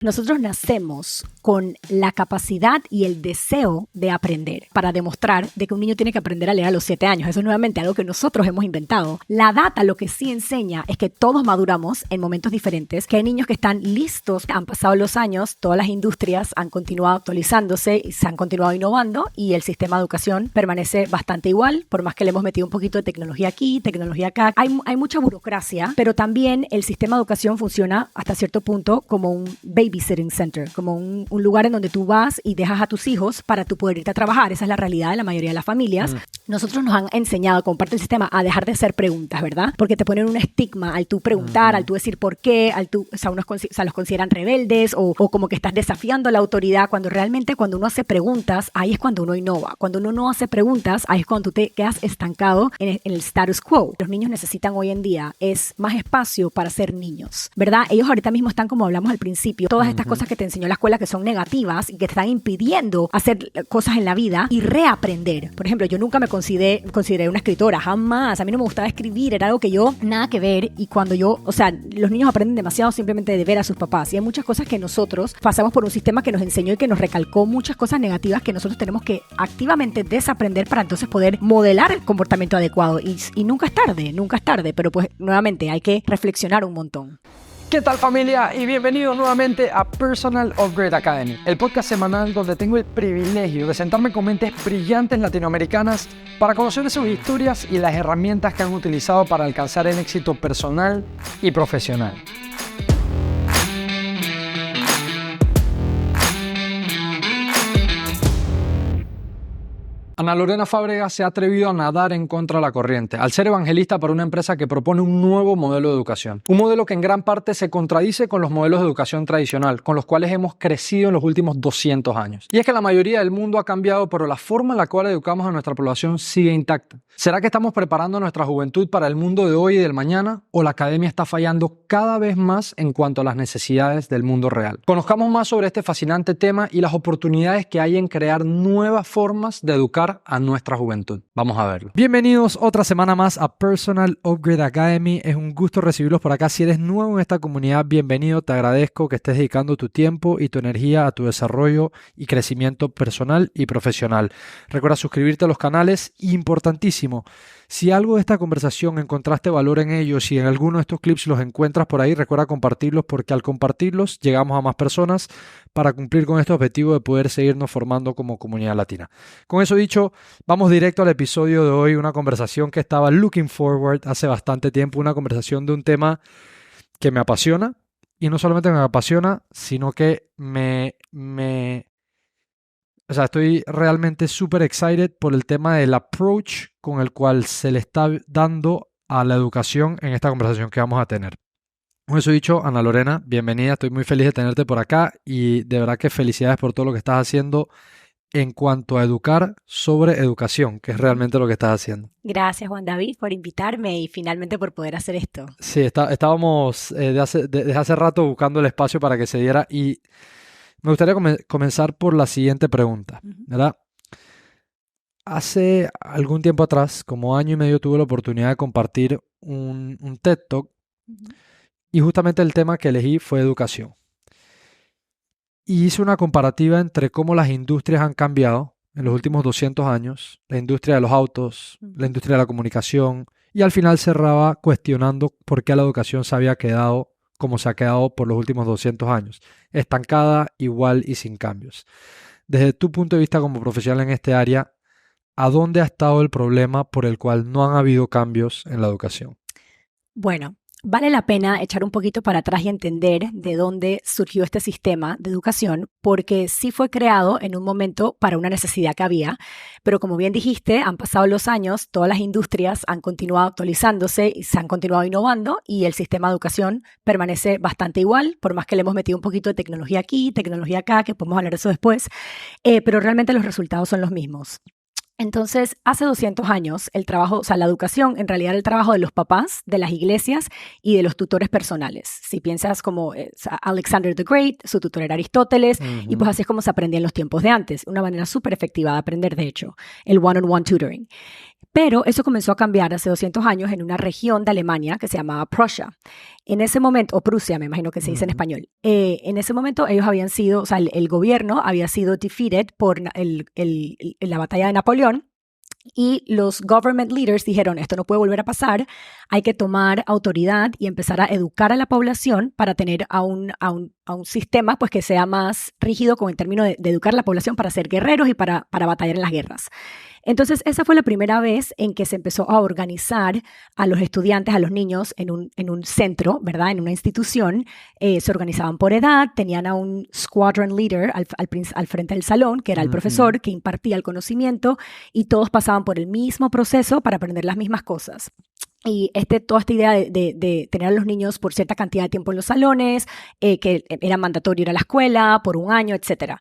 Nosotros nacemos con la capacidad y el deseo de aprender para demostrar de que un niño tiene que aprender a leer a los 7 años. Eso es nuevamente algo que nosotros hemos inventado. La data lo que sí enseña es que todos maduramos en momentos diferentes, que hay niños que están listos, han pasado los años, todas las industrias han continuado actualizándose y se han continuado innovando y el sistema de educación permanece bastante igual, por más que le hemos metido un poquito de tecnología aquí, tecnología acá. Hay mucha burocracia, pero también el sistema de educación funciona hasta cierto punto como un babysitting center, como un lugar en donde tú vas y dejas a tus hijos para tú poder irte a trabajar. Esa es la realidad de la mayoría de las familias. Nosotros nos han enseñado como parte del sistema a dejar de hacer preguntas, ¿verdad? Porque te ponen un estigma al tú preguntar, al tú decir por qué, o sea, los consideran rebeldes o como que estás desafiando la autoridad, cuando realmente cuando uno hace preguntas, ahí es cuando uno innova. Cuando uno no hace preguntas, ahí es cuando tú te quedas estancado en el status quo. Los niños necesitan hoy en día es más espacio para ser niños, ¿verdad? Ellos ahorita mismo están, como hablamos al principio, todas estas cosas que te enseñó la escuela que son negativas y que te están impidiendo hacer cosas en la vida y reaprender. Por ejemplo, yo nunca me consideré una escritora, jamás. A mí no me gustaba escribir, era algo que yo nada que ver. Y cuando o sea, los niños aprenden demasiado simplemente de ver a sus papás. Y hay muchas cosas que nosotros pasamos por un sistema que nos enseñó y que nos recalcó muchas cosas negativas que nosotros tenemos que activamente desaprender para entonces poder modelar el comportamiento adecuado. Y nunca es tarde, pero pues nuevamente hay que reflexionar un montón. ¿Qué tal, familia? Y bienvenidos nuevamente a Personal Upgrade Academy, el podcast semanal donde tengo el privilegio de sentarme con mentes brillantes latinoamericanas para conocer sus historias y las herramientas que han utilizado para alcanzar el éxito personal y profesional. Ana Lorena Fábrega se ha atrevido a nadar en contra de la corriente, al ser evangelista para una empresa que propone un nuevo modelo de educación. Un modelo que en gran parte se contradice con los modelos de educación tradicional, con los cuales hemos crecido en los últimos 200 años. Y es que la mayoría del mundo ha cambiado, pero la forma en la cual educamos a nuestra población sigue intacta. ¿Será que estamos preparando a nuestra juventud para el mundo de hoy y del mañana? ¿O la academia está fallando cada vez más en cuanto a las necesidades del mundo real? Conozcamos más sobre este fascinante tema y las oportunidades que hay en crear nuevas formas de educar a nuestra juventud. Vamos a verlo. Bienvenidos otra semana más a Personal Upgrade Academy. Es un gusto recibirlos por acá. Si eres nuevo en esta comunidad, bienvenido. Te agradezco que estés dedicando tu tiempo y tu energía a tu desarrollo y crecimiento personal y profesional. Recuerda suscribirte a los canales. Importantísimo. Si algo de esta conversación encontraste valor en ellos y en alguno de estos clips los encuentras por ahí, recuerda compartirlos, porque al compartirlos llegamos a más personas para cumplir con este objetivo de poder seguirnos formando como comunidad latina. Con eso dicho, vamos directo al episodio de hoy, una conversación que estaba looking forward hace bastante tiempo, una conversación de un tema que me apasiona, y no solamente me apasiona, sino que o sea, estoy realmente súper excited por el tema del approach con el cual se le está dando a la educación en esta conversación que vamos a tener. Con eso dicho, Ana Lorena, bienvenida. Estoy muy feliz de tenerte por acá y de verdad que felicidades por todo lo que estás haciendo en cuanto a educar sobre educación, que es realmente lo que estás haciendo. Gracias, Juan David, por invitarme y finalmente por poder hacer esto. Sí, estábamos desde hace rato buscando el espacio para que se diera y me gustaría comenzar por la siguiente pregunta, ¿verdad? Hace algún tiempo atrás, como año y medio, tuve la oportunidad de compartir un TED Talk y justamente el tema que elegí fue educación. Y hice una comparativa entre cómo las industrias han cambiado en los últimos 200 años, la industria de los autos, la industria de la comunicación, y al final cerraba cuestionando por qué la educación se había quedado como se ha quedado por los últimos 200 años, estancada, igual y sin cambios. Desde tu punto de vista como profesional en este área, ¿a dónde ha estado el problema por el cual no han habido cambios en la educación? Bueno, vale la pena echar un poquito para atrás y entender de dónde surgió este sistema de educación, porque sí fue creado en un momento para una necesidad que había, pero como bien dijiste, han pasado los años, todas las industrias han continuado actualizándose y se han continuado innovando y el sistema de educación permanece bastante igual, por más que le hemos metido un poquito de tecnología aquí, tecnología acá, que podemos hablar de eso después, pero realmente los resultados son los mismos. Entonces, hace 200 años, el trabajo, o sea, la educación, en realidad era el trabajo de los papás, de las iglesias y de los tutores personales. Si piensas como Alexander the Great, su tutor era Aristóteles, y pues así es como se aprendía en los tiempos de antes. Una manera súper efectiva de aprender, de hecho, el one-on-one tutoring. Pero eso comenzó a cambiar hace 200 años en una región de Alemania que se llamaba Prussia. En ese momento, o Prusia, me imagino que se dice en español. En ese momento ellos habían sido, o sea, el gobierno había sido defeated por la batalla de Napoleón. Y los government leaders dijeron, esto no puede volver a pasar, hay que tomar autoridad y empezar a educar a la población para tener a un sistema pues, que sea más rígido con el término de educar a la población para ser guerreros y para batallar en las guerras. Entonces, esa fue la primera vez en que se empezó a organizar a los estudiantes, a los niños en un centro, ¿verdad? En una institución. Se organizaban por edad, tenían a un squadron leader al frente del salón, que era el profesor que impartía el conocimiento, y todos pasaban por el mismo proceso para aprender las mismas cosas. Y toda esta idea de tener a los niños por cierta cantidad de tiempo en los salones, que era mandatorio ir a la escuela por un año, etc.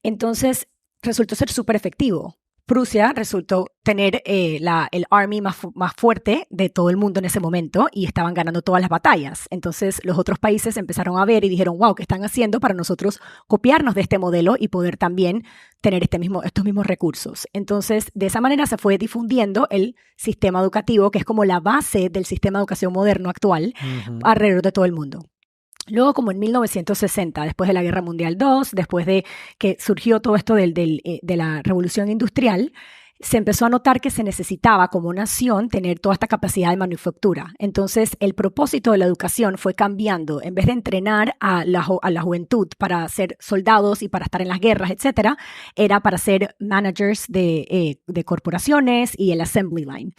Entonces, resultó ser súper efectivo. Prusia resultó tener el army más fuerte de todo el mundo en ese momento y estaban ganando todas las batallas. Entonces los otros países empezaron a ver y dijeron, wow, ¿qué están haciendo para nosotros copiarnos de este modelo y poder también tener estos mismos recursos? Entonces, de esa manera se fue difundiendo el sistema educativo, que es como la base del sistema de educación moderno actual, alrededor de todo el mundo. Luego, como en 1960, después de la Guerra Mundial II, después de que surgió todo esto de la Revolución Industrial, se empezó a notar que se necesitaba como nación tener toda esta capacidad de manufactura. Entonces, el propósito de la educación fue cambiando. En vez de entrenar a la juventud para ser soldados y para estar en las guerras, etcétera, era para ser managers de corporaciones y el assembly line.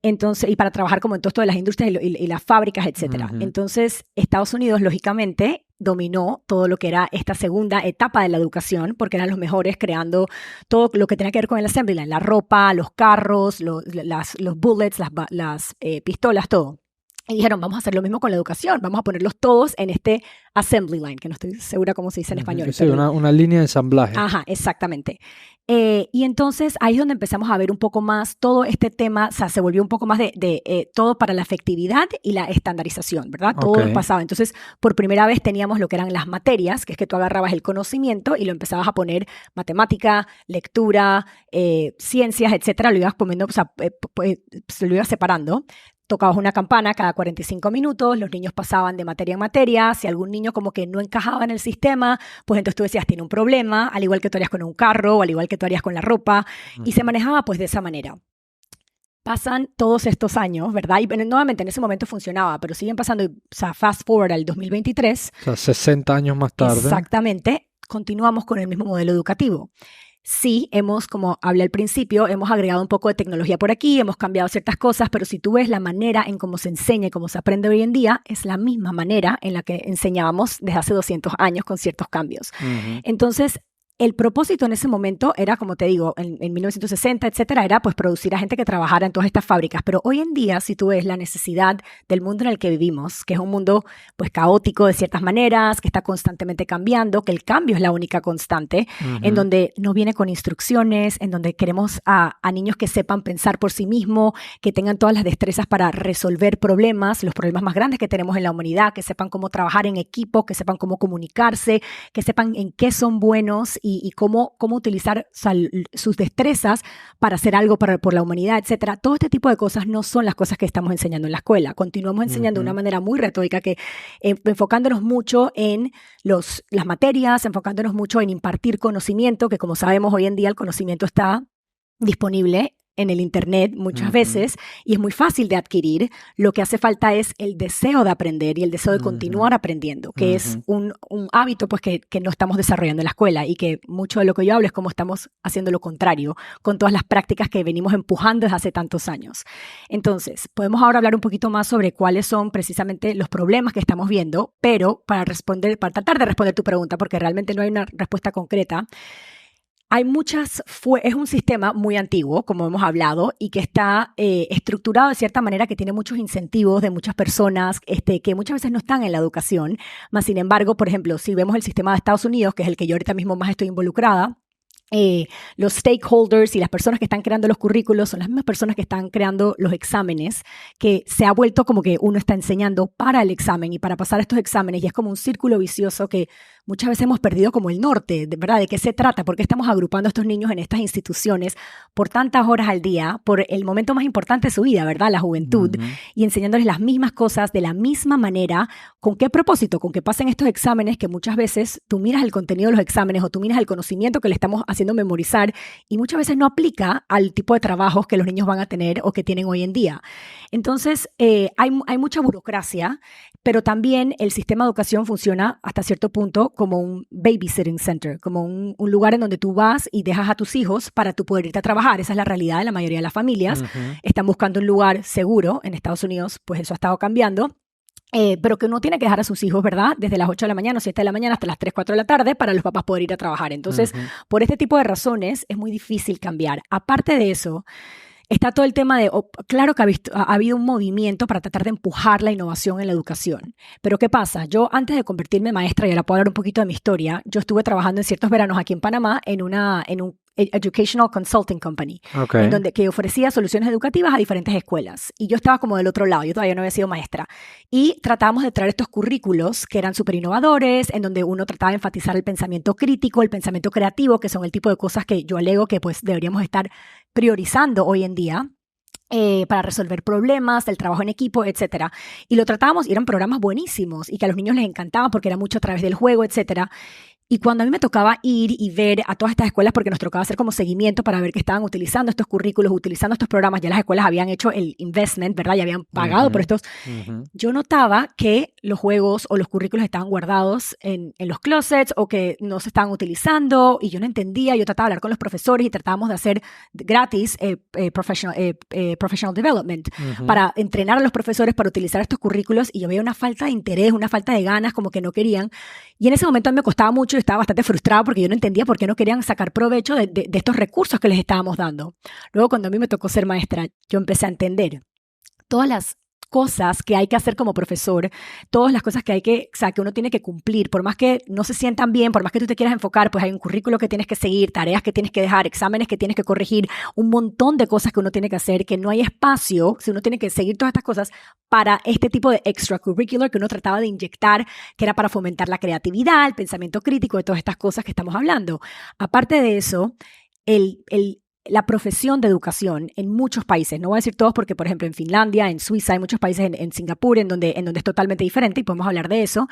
Entonces, y para trabajar como en todo esto de las industrias y las fábricas, etcétera. Entonces, Estados Unidos, lógicamente, dominó todo lo que era esta segunda etapa de la educación, porque eran los mejores creando todo lo que tenía que ver con el assembly line, la ropa, los carros, los bullets, las pistolas, todo. Y dijeron, vamos a hacer lo mismo con la educación, vamos a ponerlos todos en este assembly line, que no estoy segura cómo se dice en español. Sí, una línea de ensamblaje. Ajá, exactamente. Y entonces ahí es donde empezamos a ver un poco más todo este tema, o sea, se volvió un poco más de todo para la efectividad y la estandarización, ¿verdad? Todo pasaba. Entonces, por primera vez teníamos lo que eran las materias, que es que tú agarrabas el conocimiento y lo empezabas a poner matemática, lectura, ciencias, etcétera, lo ibas poniendo, o sea, se lo ibas separando. Tocabas una campana cada 45 minutos, los niños pasaban de materia en materia, si algún niño como que no encajaba en el sistema, pues entonces tú decías, tiene un problema, al igual que tú harías con un carro, o al igual que tú harías con la ropa, y se manejaba pues de esa manera. Pasan todos estos años, ¿verdad? Y nuevamente en ese momento funcionaba, pero siguen pasando, o sea, fast forward al 2023. O sea, 60 años más tarde. Exactamente, continuamos con el mismo modelo educativo. Sí, como hablé al principio, hemos agregado un poco de tecnología por aquí, hemos cambiado ciertas cosas, pero si tú ves la manera en cómo se enseña y cómo se aprende hoy en día, es la misma manera en la que enseñábamos desde hace 200 años con ciertos cambios. Entonces, el propósito en ese momento era, como te digo, en 1960, etcétera, era pues producir a gente que trabajara en todas estas fábricas. Pero hoy en día, si tú ves la necesidad del mundo en el que vivimos, que es un mundo pues caótico de ciertas maneras, que está constantemente cambiando, que el cambio es la única constante, en donde no viene con instrucciones, en donde queremos a niños que sepan pensar por sí mismos, que tengan todas las destrezas para resolver problemas, los problemas más grandes que tenemos en la humanidad, que sepan cómo trabajar en equipo, que sepan cómo comunicarse, que sepan en qué son buenos y cómo utilizar sus destrezas para hacer algo por la humanidad, etcétera. Todo este tipo de cosas no son las cosas que estamos enseñando en la escuela. Continuamos enseñando de una manera muy retórica, enfocándonos mucho en las materias, enfocándonos mucho en impartir conocimiento, que como sabemos hoy en día el conocimiento está disponible en el internet muchas veces y es muy fácil de adquirir. Lo que hace falta es el deseo de aprender y el deseo de continuar aprendiendo, que es un hábito pues que no estamos desarrollando en la escuela y que mucho de lo que yo hablo es cómo estamos haciendo lo contrario con todas las prácticas que venimos empujando desde hace tantos años. Entonces, podemos ahora hablar un poquito más sobre cuáles son precisamente los problemas que estamos viendo, pero para tratar de responder tu pregunta, porque realmente no hay una respuesta concreta. Es un sistema muy antiguo, como hemos hablado, y que está estructurado de cierta manera que tiene muchos incentivos de muchas personas que muchas veces no están en la educación. Más sin embargo, por ejemplo, si vemos el sistema de Estados Unidos, que es el que yo ahorita mismo más estoy involucrada, los stakeholders y las personas que están creando los currículos son las mismas personas que están creando los exámenes, que se ha vuelto como que uno está enseñando para el examen y para pasar estos exámenes, y es como un círculo vicioso que muchas veces hemos perdido como el norte, de verdad, de qué se trata, por qué estamos agrupando a estos niños en estas instituciones por tantas horas al día, por el momento más importante de su vida, ¿verdad? La juventud, y enseñándoles las mismas cosas de la misma manera. ¿Con qué propósito? Con que pasen estos exámenes que muchas veces tú miras el contenido de los exámenes o tú miras el conocimiento que le estamos haciendo memorizar y muchas veces no aplica al tipo de trabajos que los niños van a tener o que tienen hoy en día. Entonces, hay mucha burocracia, pero también el sistema de educación funciona hasta cierto punto como un babysitting center, como un lugar en donde tú vas y dejas a tus hijos para tú poder irte a trabajar. Esa es la realidad de la mayoría de las familias. Están buscando un lugar seguro. En Estados Unidos, pues eso ha estado cambiando. Pero que uno tiene que dejar a sus hijos, ¿verdad? Desde las 8 de la mañana o 7 de la mañana hasta las 3, 4 de la tarde para los papás poder ir a trabajar. Entonces, por este tipo de razones es muy difícil cambiar. Aparte de eso, está todo el tema de, claro que ha habido un movimiento para tratar de empujar la innovación en la educación. Pero ¿qué pasa? Yo antes de convertirme en maestra, y ahora puedo hablar un poquito de mi historia, yo estuve trabajando en ciertos veranos aquí en Panamá en un Educational Consulting Company, que ofrecía soluciones educativas a diferentes escuelas. Y yo estaba como del otro lado, yo todavía no había sido maestra. Y tratábamos de traer estos currículos que eran súper innovadores, en donde uno trataba de enfatizar el pensamiento crítico, el pensamiento creativo, que son el tipo de cosas que yo alego que pues deberíamos estar priorizando hoy en día. Para resolver problemas, el trabajo en equipo, etcétera. Y lo tratábamos y eran programas buenísimos y que a los niños les encantaban porque era mucho a través del juego, etcétera. Y cuando a mí me tocaba ir y ver a todas estas escuelas, porque nos tocaba hacer como seguimiento para ver que estaban utilizando estos currículos, utilizando estos programas, ya las escuelas habían hecho el investment, ¿verdad? Ya habían pagado por estos. Yo notaba que los juegos o los currículos estaban guardados en los closets o que no se estaban utilizando y yo no entendía. Yo trataba de hablar con los profesores y tratábamos de hacer gratis professional development para entrenar a los profesores para utilizar estos currículos y yo veía una falta de interés, una falta de ganas, como que no querían. Y en ese momento a mí me costaba mucho y estaba bastante frustrada porque yo no entendía por qué no querían sacar provecho de estos recursos que les estábamos dando. Luego, cuando a mí me tocó ser maestra, yo empecé a entender todas las cosas que hay que hacer como profesor, todas las cosas que uno tiene que cumplir, por más que no se sientan bien, por más que tú te quieras enfocar, pues hay un currículo que tienes que seguir, tareas que tienes que dejar, exámenes que tienes que corregir, un montón de cosas que uno tiene que hacer, que no hay espacio, si uno tiene que seguir todas estas cosas para este tipo de extracurricular que uno trataba de inyectar, que era para fomentar la creatividad, el pensamiento crítico, de todas estas cosas que estamos hablando. Aparte de eso, la profesión de educación en muchos países, no voy a decir todos porque, por ejemplo, en Finlandia, en Suiza, hay muchos países, en Singapur, en donde es totalmente diferente y podemos hablar de eso,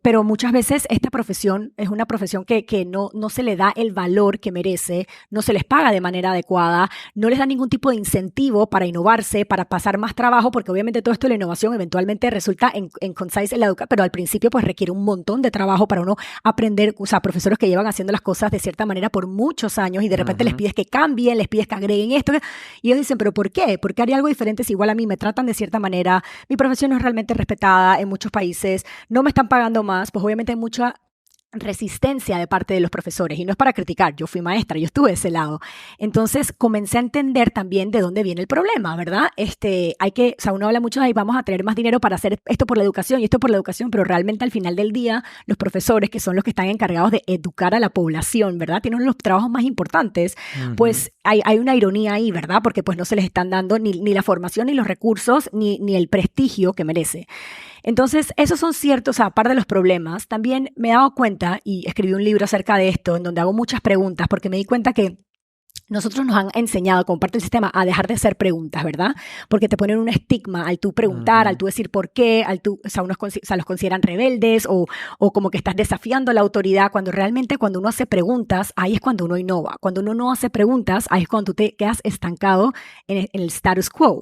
pero muchas veces esta profesión es una profesión que no se le da el valor que merece, no se les paga de manera adecuada, no les da ningún tipo de incentivo para innovarse, para pasar más trabajo, porque obviamente todo esto de la innovación eventualmente resulta en concise en la educación, pero al principio pues requiere un montón de trabajo para uno aprender, o sea, profesores que llevan haciendo las cosas de cierta manera por muchos años y de repente les pides que cambien, les pides que agreguen esto, y ellos dicen, ¿pero por qué? ¿Por qué haría algo diferente si igual a mí me tratan de cierta manera? Mi profesión no es realmente respetada en muchos países, no me están pagando más, pues obviamente hay mucha resistencia de parte de los profesores, y no es para criticar, yo fui maestra, yo estuve de ese lado. Entonces comencé a entender también de dónde viene el problema, ¿verdad? O sea, uno habla mucho de ahí, vamos a tener más dinero para hacer esto por la educación y esto por la educación, pero realmente al final del día, los profesores, que son los que están encargados de educar a la población, ¿verdad? Tienen los trabajos más importantes, pues hay una ironía ahí, ¿verdad? Porque pues no se les están dando ni la formación, ni los recursos, ni el prestigio que merece. Entonces, esos son ciertos, o sea, aparte de los problemas, también me he dado cuenta, y escribí un libro acerca de esto, en donde hago muchas preguntas, porque me di cuenta que nosotros nos han enseñado como parte del sistema a dejar de hacer preguntas, ¿verdad? Porque te ponen un estigma al tú preguntar, al tú decir por qué, o sea, los consideran rebeldes o como que estás desafiando la autoridad, cuando realmente cuando uno hace preguntas, ahí es cuando uno innova. Cuando uno no hace preguntas, ahí es cuando tú te quedas estancado en el status quo.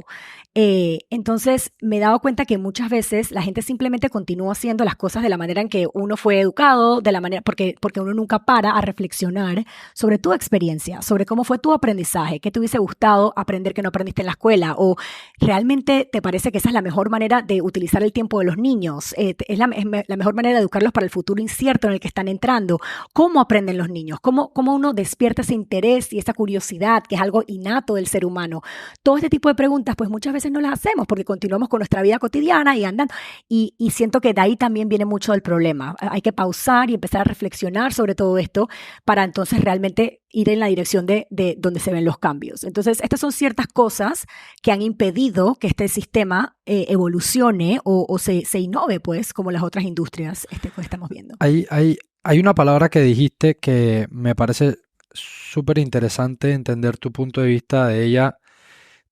Entonces me he dado cuenta que muchas veces la gente simplemente continúa haciendo las cosas de la manera en que uno fue educado, de la manera, porque uno nunca para a reflexionar sobre tu experiencia, sobre cómo fue tu aprendizaje, qué te hubiese gustado aprender que no aprendiste en la escuela, o realmente te parece que esa es la mejor manera de utilizar el tiempo de los niños, es la mejor manera de educarlos para el futuro incierto en el que están entrando. ¿Cómo aprenden los niños? ¿Cómo uno despierta ese interés y esa curiosidad que es algo innato del ser humano? Todo este tipo de preguntas, pues muchas veces no las hacemos porque continuamos con nuestra vida cotidiana y andando. Y siento que de ahí también viene mucho del problema. Hay que pausar y empezar a reflexionar sobre todo esto para entonces realmente ir en la dirección de donde se ven los cambios. Entonces, estas son ciertas cosas que han impedido que este sistema evolucione o se innove, pues, como las otras industrias que estamos viendo. Hay una palabra que dijiste que me parece súper interesante entender tu punto de vista de ella.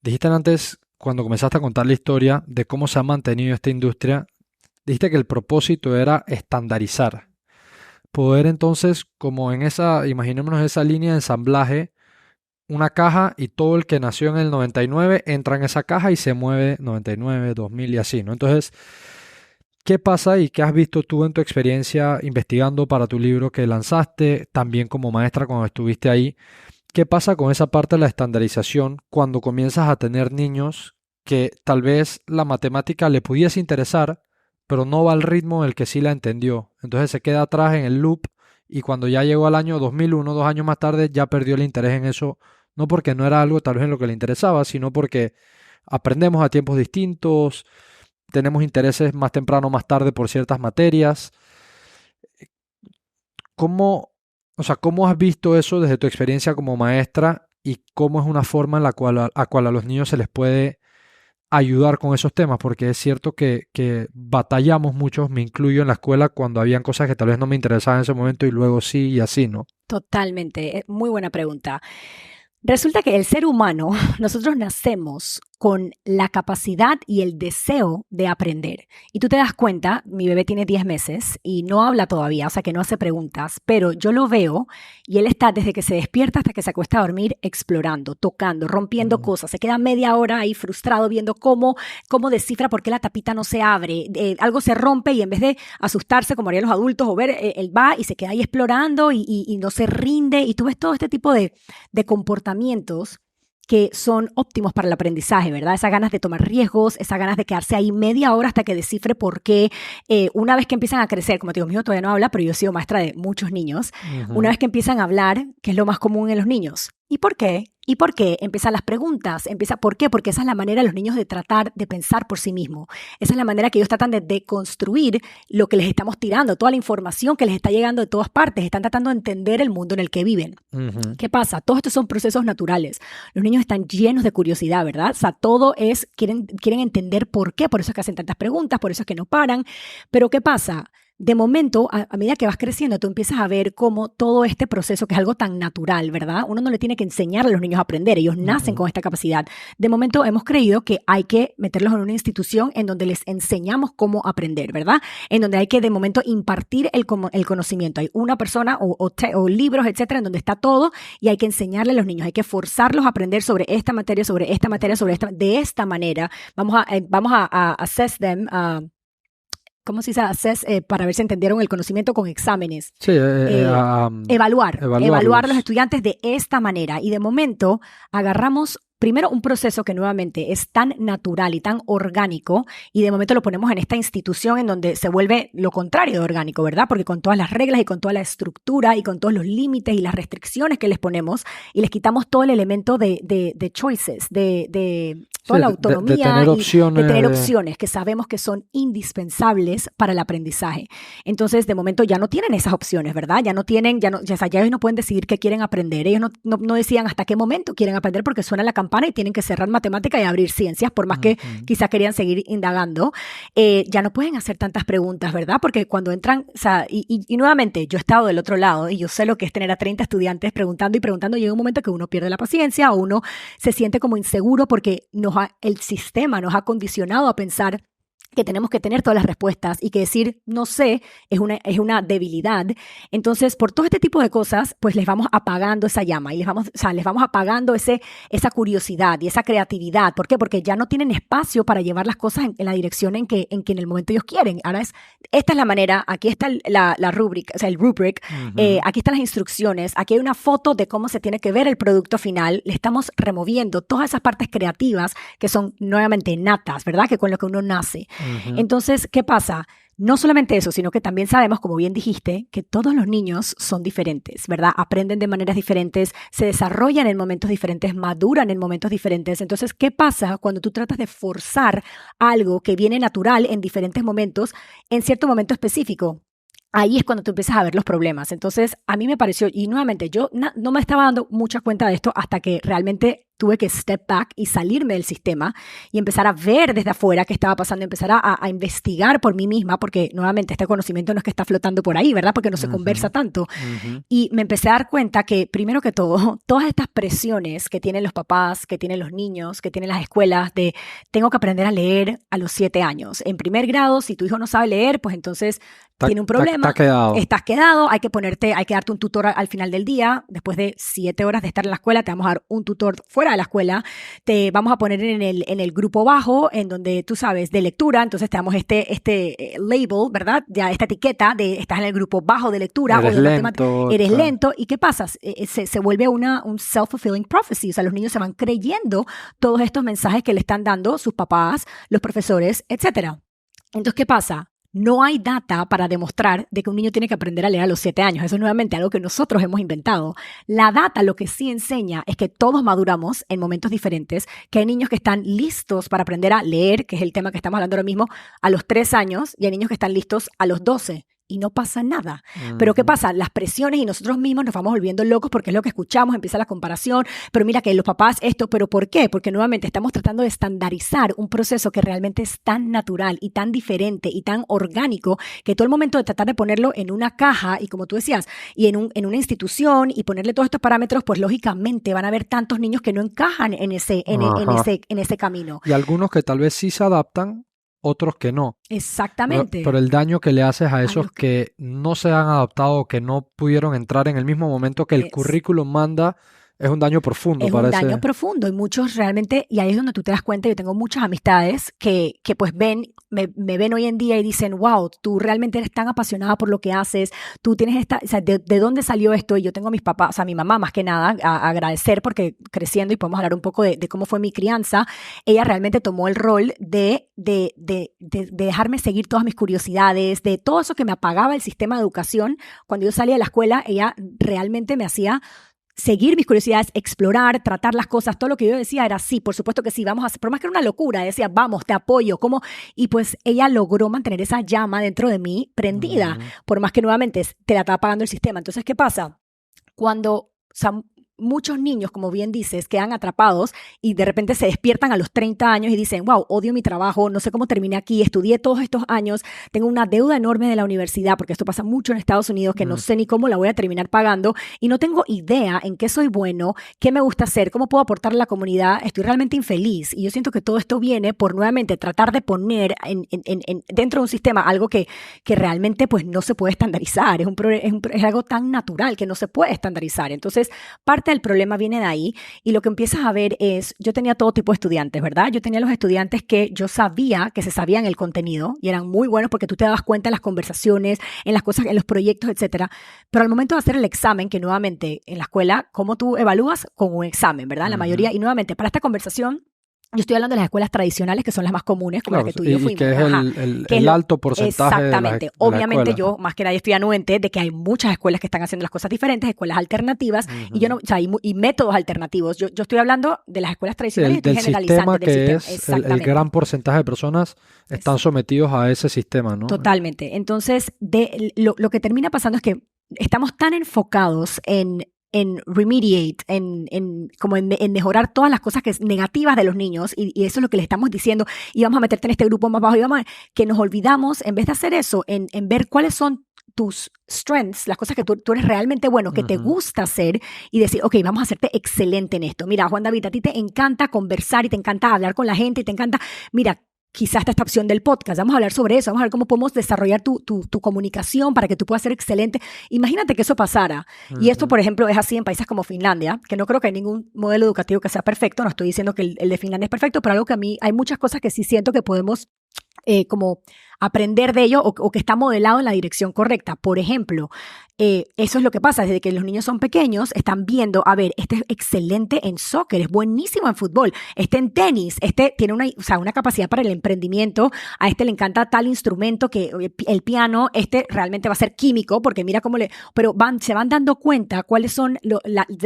Dijiste antes, cuando comenzaste a contar la historia de cómo se ha mantenido esta industria, dijiste que el propósito era estandarizar. Poder entonces, como imaginémonos esa línea de ensamblaje, una caja y todo el que nació en el 99 entra en esa caja y se mueve 99, 2000 y así, ¿no? Entonces, ¿qué pasa y qué has visto tú en tu experiencia investigando para tu libro que lanzaste, también como maestra cuando estuviste ahí? ¿Qué pasa con esa parte de la estandarización cuando comienzas a tener niños que tal vez la matemática le pudiese interesar, pero no va al ritmo en el que sí la entendió? Entonces se queda atrás en el loop y cuando ya llegó al año 2001, 2 años más tarde, ya perdió el interés en eso, no porque no era algo tal vez en lo que le interesaba, sino porque aprendemos a tiempos distintos, tenemos intereses más temprano o más tarde por ciertas materias. ¿Cómo has visto eso desde tu experiencia como maestra y cómo es una forma en la cual a los niños se les puede ayudar con esos temas? Porque es cierto que batallamos mucho, me incluyo en la escuela, cuando habían cosas que tal vez no me interesaban en ese momento y luego sí y así, ¿no? Totalmente, muy buena pregunta. Resulta que el ser humano, nosotros nacemos con la capacidad y el deseo de aprender. Y tú te das cuenta, mi bebé tiene 10 meses y no habla todavía, o sea que no hace preguntas, pero yo lo veo y él está desde que se despierta hasta que se acuesta a dormir explorando, tocando, rompiendo cosas. Se queda media hora ahí frustrado viendo cómo descifra por qué la tapita no se abre. Algo se rompe y en vez de asustarse como harían los adultos o ver, él va y se queda ahí explorando y no se rinde. Y tú ves todo este tipo de comportamientos que son óptimos para el aprendizaje, ¿verdad? Esas ganas de tomar riesgos, esas ganas de quedarse ahí media hora hasta que descifre por qué. Una vez que empiezan a crecer, como te digo, mi hijo todavía no habla, pero yo he sido maestra de muchos niños. Una vez que empiezan a hablar, que es lo más común en los niños. ¿Y por qué? ¿Y por qué? Empiezan las preguntas. ¿Por qué? Porque esa es la manera de los niños de tratar de pensar por sí mismos. Esa es la manera que ellos tratan de deconstruir lo que les estamos tirando, toda la información que les está llegando de todas partes. Están tratando de entender el mundo en el que viven. ¿Qué pasa? Todos estos son procesos naturales. Los niños están llenos de curiosidad, ¿verdad? O sea, todo es, quieren entender por qué. Por eso es que hacen tantas preguntas, por eso es que no paran. Pero ¿qué pasa? De momento, a medida que vas creciendo, tú empiezas a ver cómo todo este proceso, que es algo tan natural, ¿verdad? Uno no le tiene que enseñar a los niños a aprender, ellos nacen con esta capacidad. De momento hemos creído que hay que meterlos en una institución en donde les enseñamos cómo aprender, ¿verdad? En donde hay que de momento impartir el conocimiento. Hay una persona o libros, etcétera, en donde está todo y hay que enseñarle a los niños, hay que forzarlos a aprender sobre esta materia, de esta manera. Vamos a assess them, ¿cómo se dice? Para ver si entendieron el conocimiento con exámenes. Sí, evaluar a los estudiantes de esta manera. Y de momento agarramos primero un proceso que nuevamente es tan natural y tan orgánico y de momento lo ponemos en esta institución en donde se vuelve lo contrario de orgánico, ¿verdad? Porque con todas las reglas y con toda la estructura y con todos los límites y las restricciones que les ponemos y les quitamos todo el elemento de choices, de toda la autonomía de tener opciones, de tener opciones que sabemos que son indispensables para el aprendizaje. Entonces, de momento ya no tienen esas opciones, ¿verdad? Ya ellos no pueden decidir qué quieren aprender. Ellos no decían hasta qué momento quieren aprender porque suena la campana y tienen que cerrar matemática y abrir ciencias, por más que quizá querían seguir indagando. Ya no pueden hacer tantas preguntas, ¿verdad? Porque cuando entran, o sea, y nuevamente, yo he estado del otro lado y yo sé lo que es tener a 30 estudiantes preguntando y preguntando. Llega un momento que uno pierde la paciencia o uno se siente como inseguro porque el sistema nos ha condicionado a pensar que tenemos que tener todas las respuestas y que decir no sé es una debilidad. Entonces, por todo este tipo de cosas, pues les vamos apagando esa llama y les vamos apagando esa curiosidad y esa creatividad. ¿Por qué? Porque ya no tienen espacio para llevar las cosas en la dirección en que en el momento ellos quieren. Ahora esta es la manera, aquí está la rubric, o sea, el rubric, aquí están las instrucciones, aquí hay una foto de cómo se tiene que ver el producto final. Le estamos removiendo todas esas partes creativas que son nuevamente natas, ¿verdad? Que con lo que uno nace. Entonces, ¿qué pasa? No solamente eso, sino que también sabemos, como bien dijiste, que todos los niños son diferentes, ¿verdad? Aprenden de maneras diferentes, se desarrollan en momentos diferentes, maduran en momentos diferentes. Entonces, ¿qué pasa cuando tú tratas de forzar algo que viene natural en diferentes momentos, en cierto momento específico? ahí es cuando tú empiezas a ver los problemas. Entonces, a mí me pareció, y nuevamente, yo no me estaba dando mucha cuenta de esto hasta que realmente tuve que step back y salirme del sistema y empezar a ver desde afuera qué estaba pasando, empezar a investigar por mí misma, porque nuevamente este conocimiento no es que está flotando por ahí, ¿verdad? Porque no se conversa tanto. Y me empecé a dar cuenta que, primero que todo, todas estas presiones que tienen los papás, que tienen los niños, que tienen las escuelas de tengo que aprender a leer a los 7 años. En primer grado, si tu hijo no sabe leer, pues entonces tiene un problema. Estás quedado, hay que darte un tutor al final del día. Después de 7 horas de estar en la escuela, te vamos a dar un tutor fuera de la escuela. Te vamos a poner en el grupo bajo, en donde tú sabes, de lectura. Entonces te damos este label, ¿verdad? Ya esta etiqueta de estás en el grupo bajo de lectura eres o de lento, eres lento. ¿Y qué pasa? Se vuelve un self-fulfilling prophecy. O sea, los niños se van creyendo todos estos mensajes que le están dando sus papás, los profesores, etcétera. Entonces, ¿qué pasa? No hay data para demostrar de que un niño tiene que aprender a leer a los 7 años. Eso es nuevamente algo que nosotros hemos inventado. La data lo que sí enseña es que todos maduramos en momentos diferentes, que hay niños que están listos para aprender a leer, que es el tema que estamos hablando ahora mismo, a los 3 años, y hay niños que están listos a los 12. Y no pasa nada. Pero ¿qué pasa? Las presiones y nosotros mismos nos vamos volviendo locos porque es lo que escuchamos, empieza la comparación, pero mira que los papás esto, ¿pero por qué? Porque nuevamente estamos tratando de estandarizar un proceso que realmente es tan natural y tan diferente y tan orgánico que todo el momento de tratar de ponerlo en una caja y como tú decías, y en una institución y ponerle todos estos parámetros, pues lógicamente van a haber tantos niños que no encajan en ese camino. Y algunos que tal vez sí se adaptan, otros que no. Exactamente. Pero el daño que le haces a esos que no se han adaptado, que no pudieron entrar en el mismo momento que el currículum manda, es un daño profundo. Es un daño profundo y muchos realmente, y ahí es donde tú te das cuenta, yo tengo muchas amistades que pues me ven hoy en día y dicen, wow, tú realmente eres tan apasionada por lo que haces, tú tienes o sea, ¿de dónde salió esto? Y yo tengo a mis papás, o sea, a mi mamá más que nada, a agradecer porque creciendo, y podemos hablar un poco de cómo fue mi crianza, ella realmente tomó el rol de dejarme seguir todas mis curiosidades, de todo eso que me apagaba el sistema de educación. Cuando yo salía de la escuela, ella realmente me hacía seguir mis curiosidades, explorar, tratar las cosas. Todo lo que yo decía era sí, por supuesto que sí, vamos a hacer, por más que era una locura, decía, vamos, te apoyo, ¿cómo? Y pues ella logró mantener esa llama dentro de mí prendida, por más que nuevamente te la estaba apagando el sistema. Entonces, ¿qué pasa? Cuando muchos niños, como bien dices, quedan atrapados y de repente se despiertan a los 30 años y dicen, wow, odio mi trabajo, no sé cómo terminé aquí, estudié todos estos años, tengo una deuda enorme de la universidad, porque esto pasa mucho en Estados Unidos, que no sé ni cómo la voy a terminar pagando y no tengo idea en qué soy bueno, qué me gusta hacer, cómo puedo aportar a la comunidad, estoy realmente infeliz. Y yo siento que todo esto viene por nuevamente tratar de poner dentro de un sistema algo que realmente pues no se puede estandarizar, es algo tan natural que no se puede estandarizar. Entonces, parte del problema viene de ahí y lo que empiezas a ver es, yo tenía todo tipo de estudiantes, ¿verdad? Yo tenía los estudiantes que yo sabía que se sabían el contenido y eran muy buenos porque tú te dabas cuenta en las conversaciones, en las cosas, en los proyectos, etcétera. Pero al momento de hacer el examen, que nuevamente en la escuela, ¿cómo tú evalúas? Con un examen, ¿verdad? La mayoría, y nuevamente para esta conversación, yo estoy hablando de las escuelas tradicionales, que son las más comunes, como la que tú y yo fuimos. Que es el alto porcentaje. Exactamente. Obviamente yo, más que nadie, estoy anuente de que hay muchas escuelas que están haciendo las cosas diferentes, escuelas alternativas, y yo no, o sea, y métodos alternativos. Yo estoy hablando de las escuelas tradicionales, del sistema que es el gran porcentaje de personas están sometidos a ese sistema, ¿no? Totalmente. Entonces, lo que termina pasando es que estamos tan enfocados en remediate, en mejorar todas las cosas negativas de los niños, y eso es lo que les estamos diciendo, y vamos a meterte en este grupo más bajo, que nos olvidamos, en vez de hacer eso, en ver cuáles son tus strengths, las cosas que tú eres realmente bueno, que te gusta hacer, y decir, ok, vamos a hacerte excelente en esto. Mira, Juan David, a ti te encanta conversar y te encanta hablar con la gente y te encanta, mira, quizás esta opción del podcast, vamos a hablar sobre eso, vamos a ver cómo podemos desarrollar tu comunicación para que tú puedas ser excelente. Imagínate que eso pasara. Y esto, por ejemplo, es así en países como Finlandia, que no creo que hay ningún modelo educativo que sea perfecto, no estoy diciendo que el de Finlandia es perfecto, pero algo que a mí, hay muchas cosas que sí siento que podemos como aprender de ello o que está modelado en la dirección correcta. Por ejemplo, eso es lo que pasa, desde que los niños son pequeños, están viendo, a ver, este es excelente en soccer, es buenísimo en fútbol, este en tenis, este tiene una capacidad para el emprendimiento, a este le encanta tal instrumento, que el piano, este realmente va a ser químico, porque mira cómo pero se van dando cuenta cuáles son,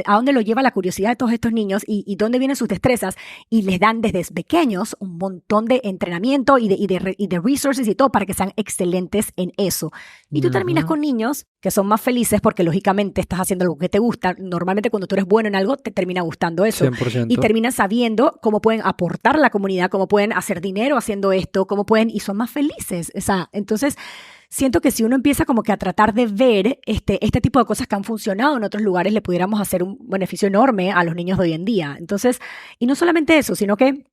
a dónde lo lleva la curiosidad de todos estos niños y dónde vienen sus destrezas, y les dan desde pequeños un montón de entrenamiento y de resources y todo para que sean excelentes en eso. Y tú terminas con niños que son más felices porque lógicamente estás haciendo algo que te gusta. Normalmente cuando tú eres bueno en algo, te termina gustando eso. 100%. Y terminan sabiendo cómo pueden aportar a la comunidad, cómo pueden hacer dinero haciendo esto, cómo pueden, y son más felices. O sea, entonces siento que si uno empieza como que a tratar de ver este tipo de cosas que han funcionado en otros lugares, le pudiéramos hacer un beneficio enorme a los niños de hoy en día. Entonces, y no solamente eso, sino que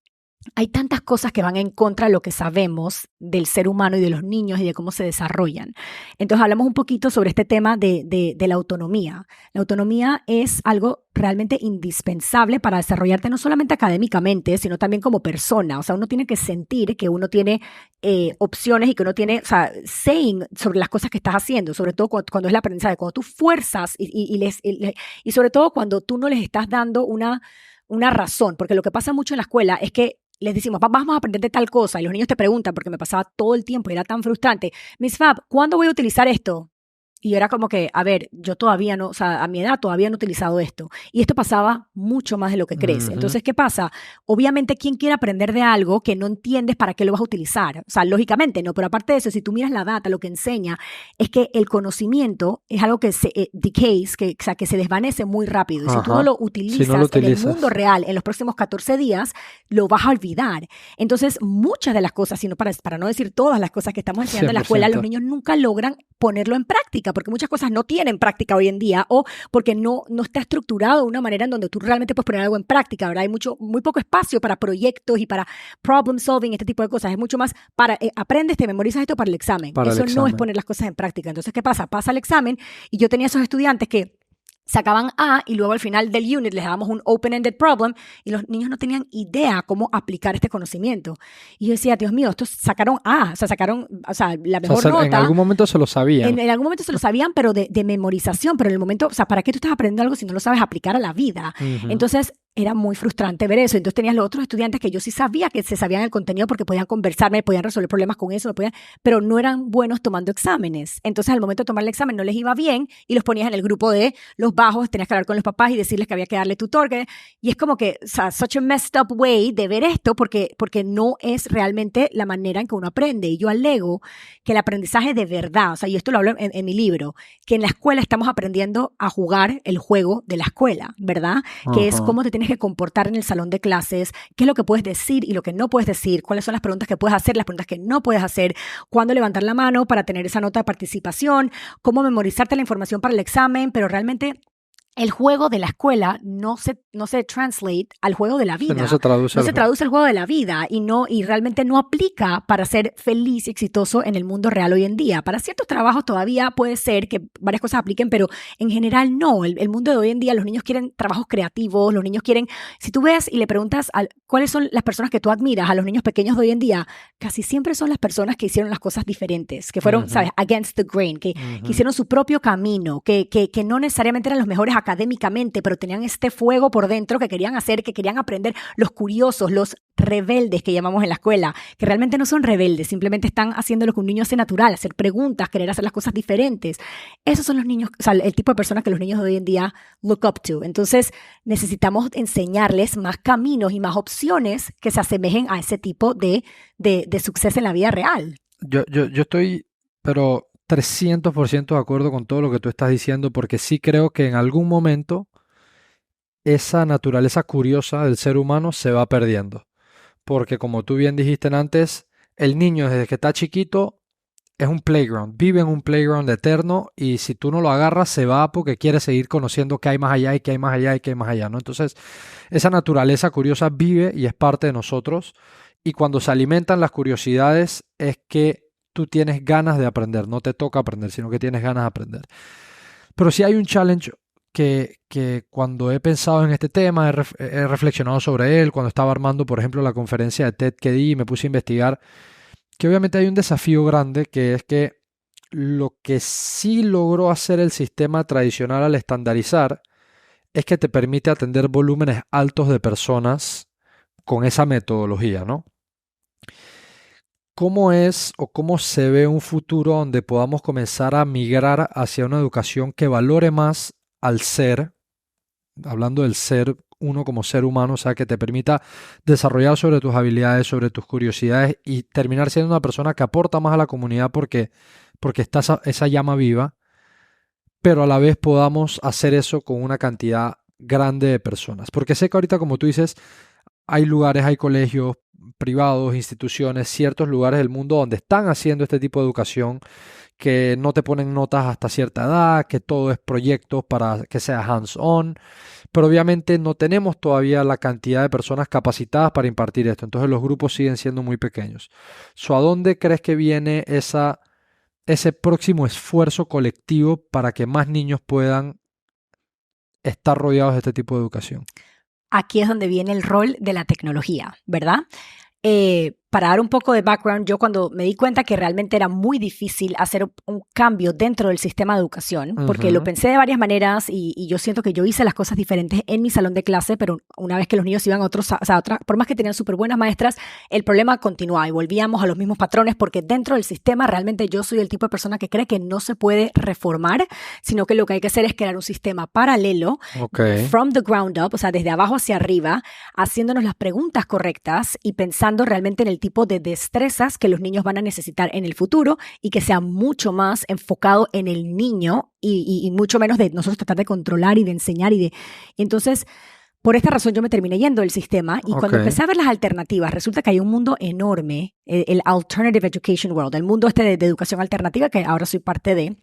hay tantas cosas que van en contra de lo que sabemos del ser humano y de los niños y de cómo se desarrollan. Entonces hablamos un poquito sobre este tema de la autonomía. La autonomía es algo realmente indispensable para desarrollarte no solamente académicamente, sino también como persona. O sea, uno tiene que sentir que uno tiene opciones y que uno tiene, o sea, saying sobre las cosas que estás haciendo, sobre todo cuando es el aprendizaje, cuando tú fuerzas y sobre todo cuando tú no les estás dando una razón, porque lo que pasa mucho en la escuela es que les decimos, vamos a aprender de tal cosa, y los niños te preguntan, porque me pasaba todo el tiempo y era tan frustrante, Miss Fab, ¿cuándo voy a utilizar esto? Y yo era como que, a ver, yo todavía no, o sea, a mi edad todavía no he utilizado esto. Y esto pasaba mucho más de lo que crees. Entonces, ¿qué pasa? Obviamente, ¿quién quiere aprender de algo que no entiendes para qué lo vas a utilizar? O sea, lógicamente no, pero aparte de eso, si tú miras la data, lo que enseña es que el conocimiento es algo que se decays, o sea, que se desvanece muy rápido. Y si tú no lo utilizas en el mundo real en los próximos 14 días, lo vas a olvidar. Entonces, muchas de las cosas, sino para no decir todas las cosas que estamos enseñando 100%. en la escuela, los niños nunca logran ponerlo en práctica, porque muchas cosas no tienen práctica hoy en día o porque no está estructurado de una manera en donde tú realmente puedes poner algo en práctica, ¿verdad? Hay muy poco espacio para proyectos y para problem solving, este tipo de cosas. Es mucho más para, aprendes, te memorizas esto para el examen. Eso no es poner las cosas en práctica. Entonces, ¿qué pasa? Pasa el examen y yo tenía esos estudiantes que sacaban A y luego al final del unit les dábamos un open-ended problem y los niños no tenían idea cómo aplicar este conocimiento. Y yo decía, Dios mío, estos sacaron A, o sea, sacaron la mejor nota. En algún momento se lo sabían. En algún momento se lo sabían, pero de memorización, pero en el momento, o sea, ¿para qué tú estás aprendiendo algo si no lo sabes aplicar a la vida? Entonces, era muy frustrante ver eso. Entonces tenías los otros estudiantes que yo sí sabía que se sabían el contenido porque podían conversarme, podían resolver problemas con eso, pero no eran buenos tomando exámenes. Entonces al momento de tomar el examen no les iba bien y los ponías en el grupo de los bajos, tenías que hablar con los papás y decirles que había que darle tutor. Y es como que, o sea, such a messed up way de ver esto porque no es realmente la manera en que uno aprende. Y yo alego que el aprendizaje de verdad, o sea, y esto lo hablo en mi libro, que en la escuela estamos aprendiendo a jugar el juego de la escuela, ¿verdad? Que es cómo te tienes que comportar en el salón de clases, qué es lo que puedes decir y lo que no puedes decir, cuáles son las preguntas que puedes hacer, las preguntas que no puedes hacer, cuándo levantar la mano para tener esa nota de participación, cómo memorizarte la información para el examen, pero realmente el juego de la escuela no se translate al juego de la vida. No se traduce al juego de la vida y realmente no aplica para ser feliz y exitoso en el mundo real hoy en día. Para ciertos trabajos todavía puede ser que varias cosas apliquen, pero en general no. El mundo de hoy en día, los niños quieren trabajos creativos, los niños quieren, si tú ves y le preguntas cuáles son las personas que tú admiras a los niños pequeños de hoy en día, casi siempre son las personas que hicieron las cosas diferentes, que fueron, ¿sabes? Against the grain, que hicieron su propio camino, que no necesariamente eran los mejores académicamente, pero tenían este fuego por dentro que querían hacer, que querían aprender, los curiosos, los rebeldes que llamamos en la escuela, que realmente no son rebeldes, simplemente están haciendo lo que un niño hace natural, hacer preguntas, querer hacer las cosas diferentes. Esos son los niños, o sea, el tipo de personas que los niños de hoy en día look up to. Entonces, necesitamos enseñarles más caminos y más opciones que se asemejen a ese tipo de suceso en la vida real. Yo estoy, pero 300% de acuerdo con todo lo que tú estás diciendo, porque sí creo que en algún momento esa naturaleza curiosa del ser humano se va perdiendo. Porque como tú bien dijiste antes, el niño desde que está chiquito es un playground, vive en un playground eterno y si tú no lo agarras se va porque quiere seguir conociendo qué hay más allá y qué hay más allá y qué hay más allá, ¿no? Entonces, esa naturaleza curiosa vive y es parte de nosotros y cuando se alimentan las curiosidades es que tú tienes ganas de aprender, no te toca aprender, sino que tienes ganas de aprender. Pero sí hay un challenge que cuando he pensado en este tema, he reflexionado sobre él, cuando estaba armando, por ejemplo, la conferencia de TED que di y me puse a investigar, que obviamente hay un desafío grande, que es que lo que sí logró hacer el sistema tradicional al estandarizar es que te permite atender volúmenes altos de personas con esa metodología, ¿no? ¿Cómo es o cómo se ve un futuro donde podamos comenzar a migrar hacia una educación que valore más al ser, hablando del ser uno como ser humano, o sea, que te permita desarrollar sobre tus habilidades, sobre tus curiosidades y terminar siendo una persona que aporta más a la comunidad porque está esa llama viva, pero a la vez podamos hacer eso con una cantidad grande de personas. Porque sé que ahorita, como tú dices, hay lugares, hay colegios privados, instituciones, ciertos lugares del mundo donde están haciendo este tipo de educación, que no te ponen notas hasta cierta edad, que todo es proyectos para que sea hands-on, pero obviamente no tenemos todavía la cantidad de personas capacitadas para impartir esto, entonces los grupos siguen siendo muy pequeños. ¿A dónde crees que viene ese próximo esfuerzo colectivo para que más niños puedan estar rodeados de este tipo de educación? Aquí es donde viene el rol de la tecnología, ¿verdad? Para dar un poco de background, yo cuando me di cuenta que realmente era muy difícil hacer un cambio dentro del sistema de educación, porque lo pensé de varias maneras y yo siento que yo hice las cosas diferentes en mi salón de clase, pero una vez que los niños iban a otros, o sea, por más que tenían súper buenas maestras, el problema continuaba y volvíamos a los mismos patrones, porque dentro del sistema realmente yo soy el tipo de persona que cree que no se puede reformar, sino que lo que hay que hacer es crear un sistema paralelo, from the ground up, o sea, desde abajo hacia arriba, haciéndonos las preguntas correctas y pensando realmente en el tipo de destrezas que los niños van a necesitar en el futuro y que sea mucho más enfocado en el niño y mucho menos de nosotros tratar de controlar y de enseñar entonces, por esta razón yo me terminé yendo del sistema y cuando empecé a ver las alternativas, resulta que hay un mundo enorme, el Alternative Education World, el mundo de educación alternativa que ahora soy parte de,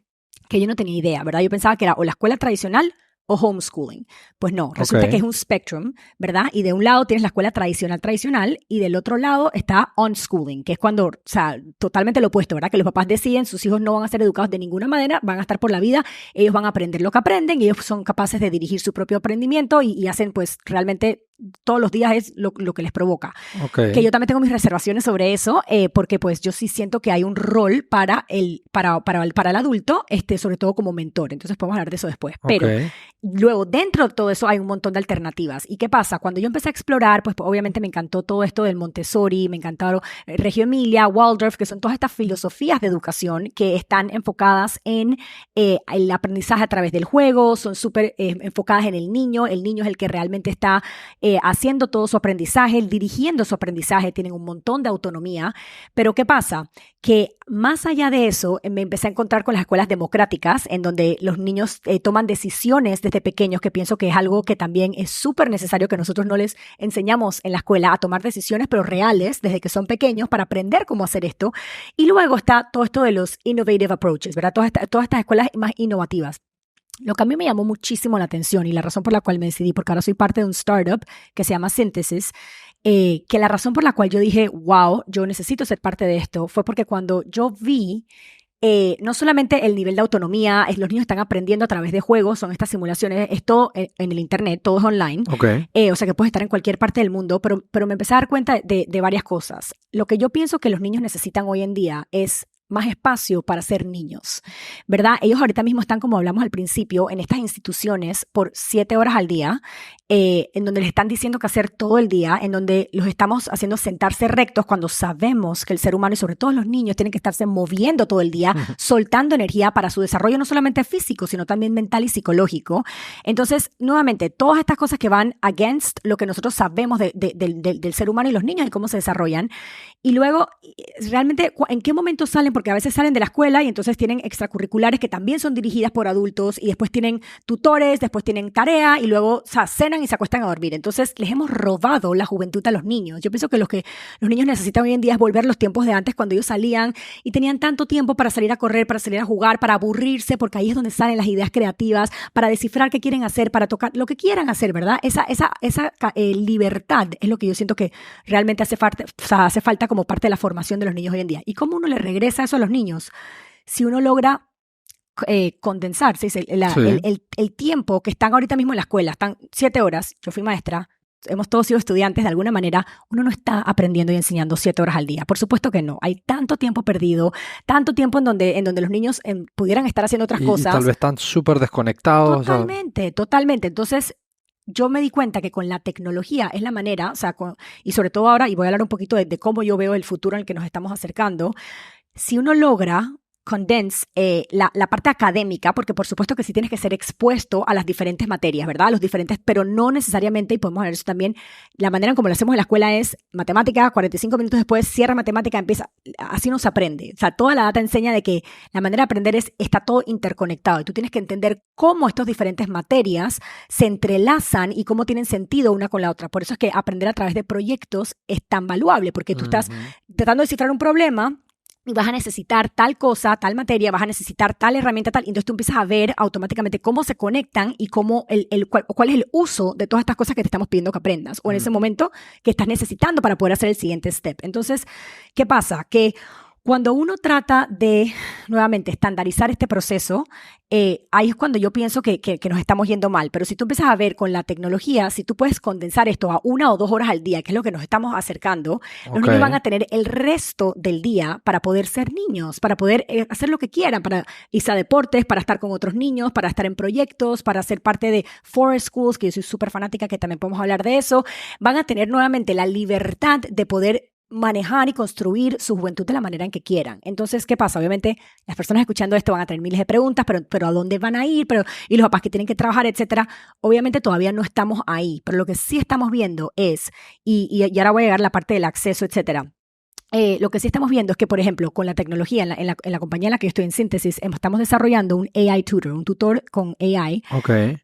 que yo no tenía idea, ¿verdad? Yo pensaba que era o la escuela tradicional o homeschooling. Pues no, resulta que es un spectrum, ¿verdad? Y de un lado tienes la escuela tradicional y del otro lado está unschooling, que es cuando, o sea, totalmente lo opuesto, ¿verdad? Que los papás deciden, sus hijos no van a ser educados de ninguna manera, van a estar por la vida, ellos van a aprender lo que aprenden y ellos son capaces de dirigir su propio aprendimiento y hacen pues realmente todos los días es lo que les provoca. Que yo también tengo mis reservaciones sobre eso, porque pues yo sí siento que hay un rol para el adulto, sobre todo como mentor. Entonces podemos hablar de eso después. Pero luego dentro de todo eso hay un montón de alternativas. ¿Y qué pasa? Cuando yo empecé a explorar, pues obviamente me encantó todo esto del Montessori, me encantaron Reggio Emilia, Waldorf, que son todas estas filosofías de educación que están enfocadas en el aprendizaje a través del juego, son súper enfocadas en el niño es el que realmente está haciendo todo su aprendizaje, dirigiendo su aprendizaje, tienen un montón de autonomía. Pero ¿qué pasa? Que más allá de eso, me empecé a encontrar con las escuelas democráticas, en donde los niños toman decisiones desde pequeños, que pienso que es algo que también es súper necesario que nosotros no les enseñamos en la escuela a tomar decisiones, pero reales, desde que son pequeños, para aprender cómo hacer esto. Y luego está todo esto de los innovative approaches, ¿verdad? Todas estas escuelas más innovativas. Lo que a mí me llamó muchísimo la atención y la razón por la cual me decidí, porque ahora soy parte de un startup que se llama Synthesis, que la razón por la cual yo dije, wow, yo necesito ser parte de esto, fue porque cuando yo vi no solamente el nivel de autonomía, los niños están aprendiendo a través de juegos, son estas simulaciones, es todo en el internet, todo es online, o sea que puedes estar en cualquier parte del mundo, pero me empecé a dar cuenta de varias cosas. Lo que yo pienso que los niños necesitan hoy en día es más espacio para ser niños, ¿verdad? Ellos ahorita mismo están, como hablamos al principio, en estas instituciones por 7 horas al día, en donde les están diciendo qué hacer todo el día, en donde los estamos haciendo sentarse rectos cuando sabemos que el ser humano y sobre todo los niños tienen que estarse moviendo todo el día, soltando energía para su desarrollo no solamente físico, sino también mental y psicológico. Entonces, nuevamente, todas estas cosas que van against lo que nosotros sabemos del ser humano y los niños y cómo se desarrollan. Y luego, realmente, ¿en qué momento salen? Porque a veces salen de la escuela y entonces tienen extracurriculares que también son dirigidas por adultos y después tienen tutores, después tienen tarea y luego cenan y se acuestan a dormir. Entonces les hemos robado la juventud a los niños. Yo pienso que los niños necesitan hoy en día es volver los tiempos de antes cuando ellos salían y tenían tanto tiempo para salir a correr, para salir a jugar, para aburrirse, porque ahí es donde salen las ideas creativas, para descifrar qué quieren hacer, para tocar lo que quieran hacer, ¿verdad? Esa libertad es lo que yo siento que realmente hace falta como parte de la formación de los niños hoy en día. ¿Y cómo uno le regresa eso a los niños? Si uno logra condensar, ¿sí? el tiempo que están ahorita mismo en la escuela, están 7 horas, yo fui maestra, hemos todos sido estudiantes de alguna manera, uno no está aprendiendo y enseñando 7 horas al día, por supuesto que no, hay tanto tiempo perdido, tanto tiempo en donde los niños pudieran estar haciendo otras cosas. Y tal vez están súper desconectados. Totalmente, entonces yo me di cuenta que con la tecnología es la manera, o sea, y sobre todo ahora, y voy a hablar un poquito de cómo yo veo el futuro en el que nos estamos acercando, si uno logra condense la parte académica, porque por supuesto que sí tienes que ser expuesto a las diferentes materias, ¿verdad? A los diferentes, pero no necesariamente, y podemos ver eso también, la manera en como lo hacemos en la escuela es matemática, 45 minutos después cierra matemática, empieza, así no se aprende. O sea, toda la data enseña de que la manera de aprender está todo interconectado y tú tienes que entender cómo estas diferentes materias se entrelazan y cómo tienen sentido una con la otra. Por eso es que aprender a través de proyectos es tan valuable, porque tú estás tratando de descifrar un problema y vas a necesitar tal cosa, tal materia, vas a necesitar tal herramienta, tal. Y entonces tú empiezas a ver automáticamente cómo se conectan y cómo cuál es el uso de todas estas cosas que te estamos pidiendo que aprendas o en ese momento que estás necesitando para poder hacer el siguiente step. Entonces, ¿qué pasa? Que cuando uno trata de, nuevamente, estandarizar este proceso, ahí es cuando yo pienso que nos estamos yendo mal. Pero si tú empiezas a ver con la tecnología, si tú puedes condensar esto a 1 o 2 horas al día, que es lo que nos estamos acercando, los niños van a tener el resto del día para poder ser niños, para poder hacer lo que quieran, para irse a deportes, para estar con otros niños, para estar en proyectos, para ser parte de Forest Schools, que yo soy súper fanática, que también podemos hablar de eso. Van a tener nuevamente la libertad de poder manejar y construir su juventud de la manera en que quieran. Entonces, ¿qué pasa? Obviamente, las personas escuchando esto van a tener miles de preguntas, pero ¿a dónde van a ir? Y los papás que tienen que trabajar, etcétera. Obviamente, todavía no estamos ahí, pero lo que sí estamos viendo es, y ahora voy a llegar a la parte del acceso, etcétera. Lo que sí estamos viendo es que, por ejemplo, con la tecnología, en la compañía en la que yo estoy en Síntesis, estamos desarrollando un AI tutor, un tutor con AI,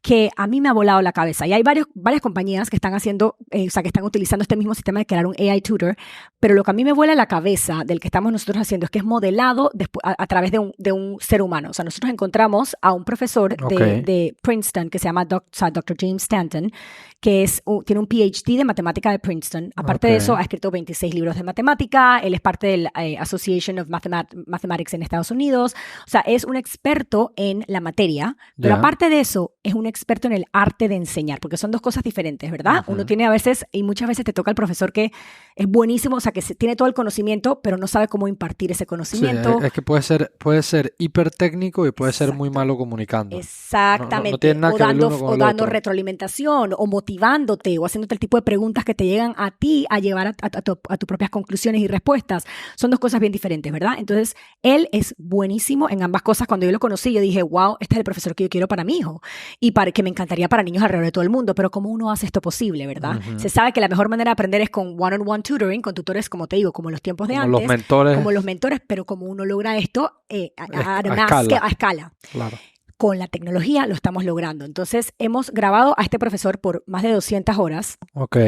que a mí me ha volado la cabeza. Y hay varias compañías que están haciendo, que están utilizando este mismo sistema de crear un AI tutor, pero lo que a mí me vuela la cabeza del que estamos nosotros haciendo es que es modelado a través de un ser humano. O sea, nosotros encontramos a un profesor de Princeton que se llama Dr. James Stanton, que tiene un PhD de matemática de Princeton. Aparte de eso, ha escrito 26 libros de matemática. Él es parte del Association of Mathematics en Estados Unidos. O sea, es un experto en la materia, pero aparte de eso, es un experto en el arte de enseñar, porque son dos cosas diferentes, ¿verdad? Uno tiene y muchas veces te toca el profesor que es buenísimo, o sea, que tiene todo el conocimiento, pero no sabe cómo impartir ese conocimiento. Sí, es que puede ser hiper técnico y puede ser muy malo comunicando. Exactamente. No tiene nada que ver uno con o el dando otro. retroalimentación, o motivándote, o haciéndote el tipo de preguntas que te llegan a ti a llevar a tus propias conclusiones y respuestas. Son dos cosas bien diferentes, ¿verdad? Entonces, él es buenísimo en ambas cosas. Cuando yo lo conocí, yo dije, wow, este es el profesor que yo quiero para mi hijo y que me encantaría para niños alrededor de todo el mundo, pero ¿cómo uno hace esto posible, verdad? Se sabe que la mejor manera de aprender es con one-on-one tutoring, con tutores, como te digo, como en los tiempos de antes. Como los mentores, pero como uno logra esto a escala. Claro. Con la tecnología lo estamos logrando. Entonces, hemos grabado a este profesor por más de 200 horas,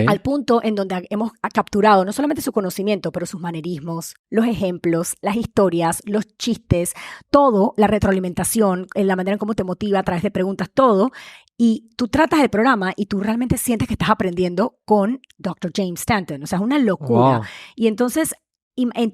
al punto en donde hemos capturado no solamente su conocimiento, pero sus manerismos, los ejemplos, las historias, los chistes, todo, la retroalimentación, la manera en cómo te motiva a través de preguntas, todo. Y tú tratas el programa y tú realmente sientes que estás aprendiendo con Dr. James Stanton. O sea, es una locura. Wow. Y entonces,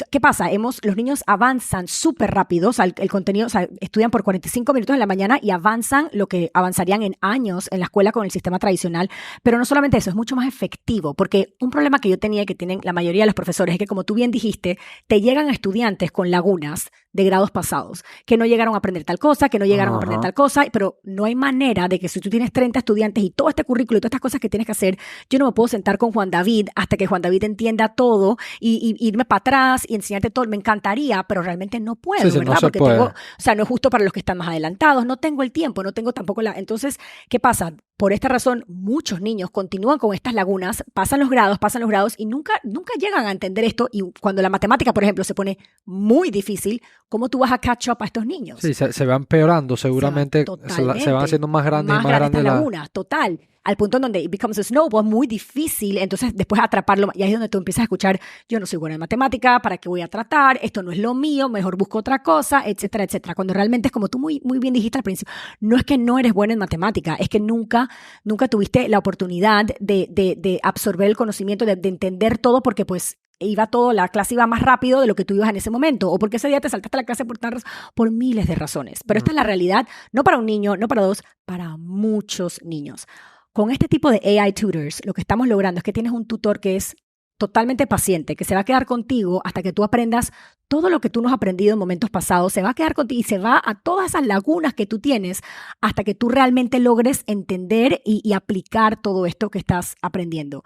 ¿qué pasa? Los niños avanzan súper rápido, o sea, el contenido, o sea, estudian por 45 minutos en la mañana y avanzan lo que avanzarían en años en la escuela con el sistema tradicional, pero no solamente eso, es mucho más efectivo, porque un problema que yo tenía y que tienen la mayoría de los profesores es que, como tú bien dijiste, te llegan estudiantes con lagunas de grados pasados, que no llegaron a aprender tal cosa, que no llegaron a aprender tal cosa, pero no hay manera de que si tú tienes 30 estudiantes y todo este currículo y todas estas cosas que tienes que hacer, yo no me puedo sentar con Juan David hasta que Juan David entienda todo y irme para atrás y enseñarte todo. Me encantaría, pero realmente no puedo, ¿verdad? No Porque puede. o sea, no es justo para los que están más adelantados, no tengo el tiempo, no tengo tampoco Entonces, ¿qué pasa? Por esta razón, muchos niños continúan con estas lagunas, pasan los grados y nunca llegan a entender esto. Y cuando la matemática, por ejemplo, se pone muy difícil, ¿cómo tú vas a catch up a estos niños? Sí, se van empeorando, seguramente se van haciendo más grandes y más grandes las lagunas, total. Al punto en donde it becomes a snowball, muy difícil, entonces después atraparlo, y ahí es donde tú empiezas a escuchar, yo no soy buena en matemática, ¿para qué voy a tratar? Esto no es lo mío, mejor busco otra cosa, etcétera, etcétera. Cuando realmente es como tú muy bien dijiste al principio, no es que no eres buena en matemática, es que nunca tuviste la oportunidad de absorber el conocimiento, de entender todo, porque pues la clase iba más rápido de lo que tú ibas en ese momento, o porque ese día te saltaste la clase por miles de razones. Pero esta es la realidad, no para un niño, no para dos, para muchos niños. Con este tipo de AI tutors, lo que estamos logrando es que tienes un tutor que es totalmente paciente, que se va a quedar contigo hasta que tú aprendas todo lo que tú no has aprendido en momentos pasados, se va a quedar contigo y se va a todas esas lagunas que tú tienes hasta que tú realmente logres entender y aplicar todo esto que estás aprendiendo.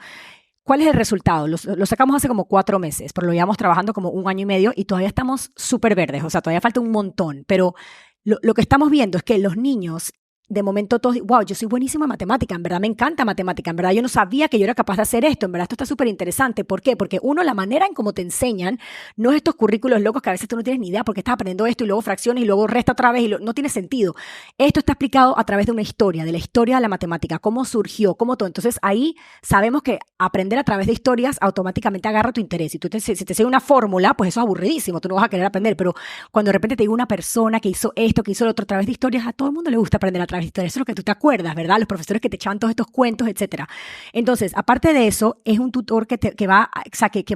¿cuál es el resultado? Lo sacamos hace como 4 meses, pero lo llevamos trabajando como 1 año y medio y todavía estamos súper verdes, o sea, todavía falta un montón, pero lo que estamos viendo es que los niños, de momento todos, wow, yo soy buenísima en matemática, en verdad me encanta matemática, en verdad yo no sabía que yo era capaz de hacer esto, en verdad esto está súper interesante. ¿Por qué? Porque uno, la manera en cómo te enseñan, no es estos currículos locos que a veces tú no tienes ni idea porque estás aprendiendo esto y luego fracciones y luego resta otra vez y no tiene sentido. Esto está explicado a través de una historia, de la historia de la matemática, cómo surgió, cómo todo. Entonces ahí sabemos que aprender a través de historias automáticamente agarra tu interés. Si si te sigue una fórmula, pues eso es aburridísimo, tú no vas a querer aprender, pero cuando de repente te digo una persona que hizo esto, que hizo lo otro a través de historias, a todo el mundo le gusta aprender a través de historias. Eso es lo que tú te acuerdas, ¿verdad? Los profesores que te echaban todos estos cuentos, etcétera. Entonces, aparte de eso, es un tutor que va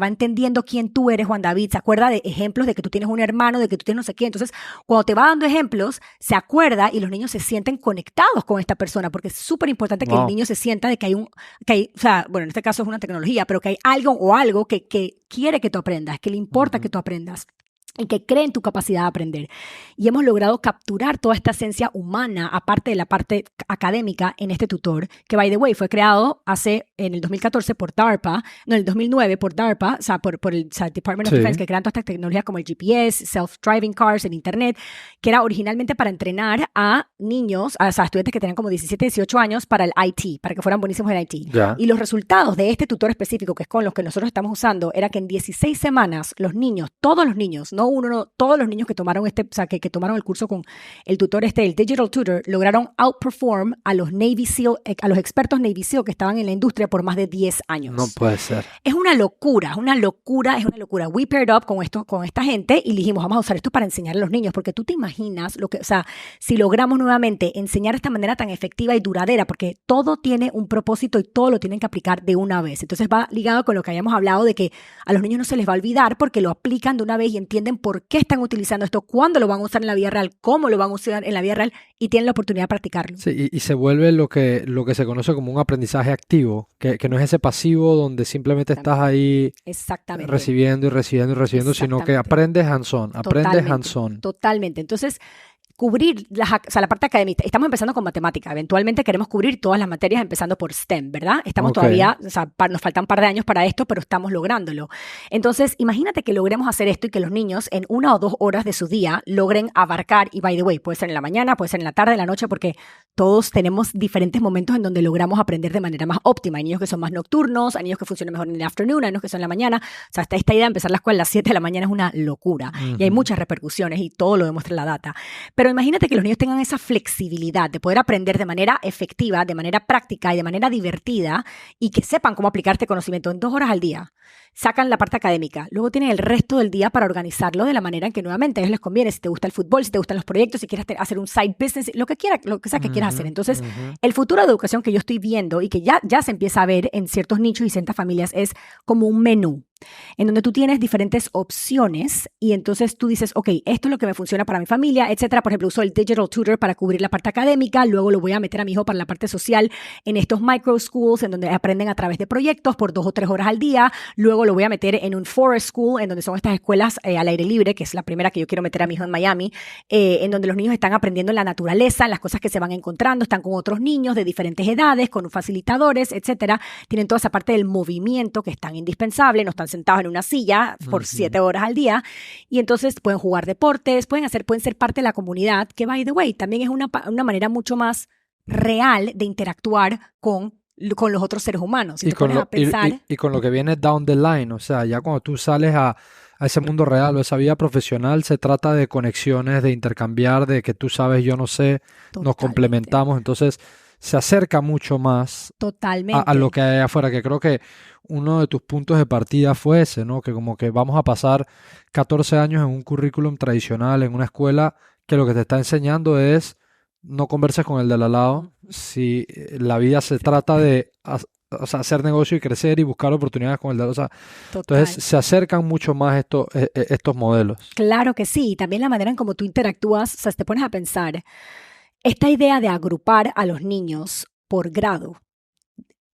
entendiendo quién tú eres, Juan David, se acuerda de ejemplos de que tú tienes un hermano, de que tú tienes no sé qué. Entonces, cuando te va dando ejemplos, se acuerda y los niños se sienten conectados con esta persona, porque es súper importante que el niño se sienta de que o sea, bueno, en este caso es una tecnología, pero que hay algo que quiere que tú aprendas, que le importa que tú aprendas y que cree en tu capacidad de aprender. Y hemos logrado capturar toda esta esencia humana, aparte de la parte académica, en este tutor, que, by the way, fue creado en el 2014 por DARPA, no, en el 2009 por DARPA, o sea, por el Department of Defense, que crean todas estas tecnologías como el GPS, self-driving cars, el Internet, que era originalmente para entrenar a niños, o sea, estudiantes que tenían como 17, 18 años para el IT, para que fueran buenísimos en IT. Ya. Y los resultados de este tutor específico, que es con los que nosotros estamos usando, era que en 16 semanas los niños, todos los niños, todos los niños que tomaron que tomaron el curso con el tutor el Digital Tutor, lograron outperform a los Navy SEAL, a los expertos Navy SEAL que estaban en la industria por más de 10 años. No puede ser. Es una locura. We paired up con esta gente y dijimos, vamos a usar esto para enseñar a los niños, porque tú te imaginas si logramos nuevamente enseñar de esta manera tan efectiva y duradera, porque todo tiene un propósito y todo lo tienen que aplicar de una vez. Entonces va ligado con lo que habíamos hablado de que a los niños no se les va a olvidar porque lo aplican de una vez y entienden por qué están utilizando esto, cuándo lo van a usar en la vida real, cómo lo van a usar en la vida real y tienen la oportunidad de practicarlo. Sí, y se vuelve lo que se conoce como un aprendizaje activo, que no es ese pasivo donde simplemente estás ahí recibiendo y recibiendo y recibiendo, sino que aprendes hands-on, Totalmente. Entonces, cubrir la parte académica. Estamos empezando con matemática. Eventualmente queremos cubrir todas las materias empezando por STEM, ¿verdad? Estamos todavía, nos faltan un par de años para esto, pero estamos lográndolo. Entonces, imagínate que logremos hacer esto y que los niños en 1 o 2 horas de su día logren abarcar, y by the way, puede ser en la mañana, puede ser en la tarde, en la noche, porque todos tenemos diferentes momentos en donde logramos aprender de manera más óptima. Hay niños que son más nocturnos, hay niños que funcionan mejor en el afternoon, hay niños que son en la mañana. O sea, esta idea de empezar la escuela a las 7 de la mañana es una locura. Y hay muchas repercusiones y todo lo demuestra la data. Pero imagínate que los niños tengan esa flexibilidad de poder aprender de manera efectiva, de manera práctica y de manera divertida y que sepan cómo aplicar este conocimiento en 2 horas al día. Sacan la parte académica, luego tienen el resto del día para organizarlo de la manera en que nuevamente a ellos les conviene, si te gusta el fútbol, si te gustan los proyectos, si quieres hacer un side business, lo que sea que quieras hacer. Entonces, el futuro de educación que yo estoy viendo y que ya se empieza a ver en ciertos nichos y ciertas familias es como un menú, en donde tú tienes diferentes opciones y entonces tú dices, ok, esto es lo que me funciona para mi familia, etcétera. Por ejemplo, uso el Digital Tutor para cubrir la parte académica, luego lo voy a meter a mi hijo para la parte social en estos micro schools, en donde aprenden a través de proyectos por 2 o 3 horas al día, luego lo voy a meter en un forest school, en donde son estas escuelas al aire libre, que es la primera que yo quiero meter a mi hijo en Miami, en donde los niños están aprendiendo en la naturaleza, en las cosas que se van encontrando, están con otros niños de diferentes edades, con facilitadores, etcétera. Tienen toda esa parte del movimiento que es tan indispensable, no están sentados en una silla por 7 horas al día y entonces pueden jugar deportes, pueden ser parte de la comunidad, que by the way, también es una manera mucho más real de interactuar con los otros seres humanos. Si y, con lo que viene down the line, o sea, ya cuando tú sales a ese mundo real o esa vida profesional, se trata de conexiones, de intercambiar, de que tú sabes, yo no sé, nos complementamos, entonces se acerca mucho más a lo que hay afuera, que creo que uno de tus puntos de partida fue ese, ¿no? Que como que vamos a pasar 14 años en un currículum tradicional, en una escuela, que lo que te está enseñando es no converses con el de al lado. Si la vida se trata de hacer negocio y crecer y buscar oportunidades con el de al lado. Entonces se acercan mucho más estos modelos. Claro que sí, y también la manera en cómo tú interactúas, o sea, te pones a pensar, esta idea de agrupar a los niños por grado,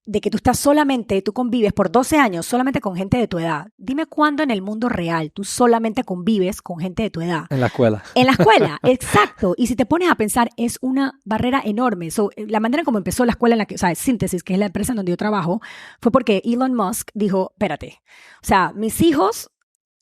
de que tú convives por 12 años solamente con gente de tu edad. Dime cuándo en el mundo real tú solamente convives con gente de tu edad. En la escuela. En la escuela, exacto. Y si te pones a pensar, es una barrera enorme. La manera en cómo empezó la escuela, Synthesis, que es la empresa en donde yo trabajo, fue porque Elon Musk dijo, espérate, o sea, mis hijos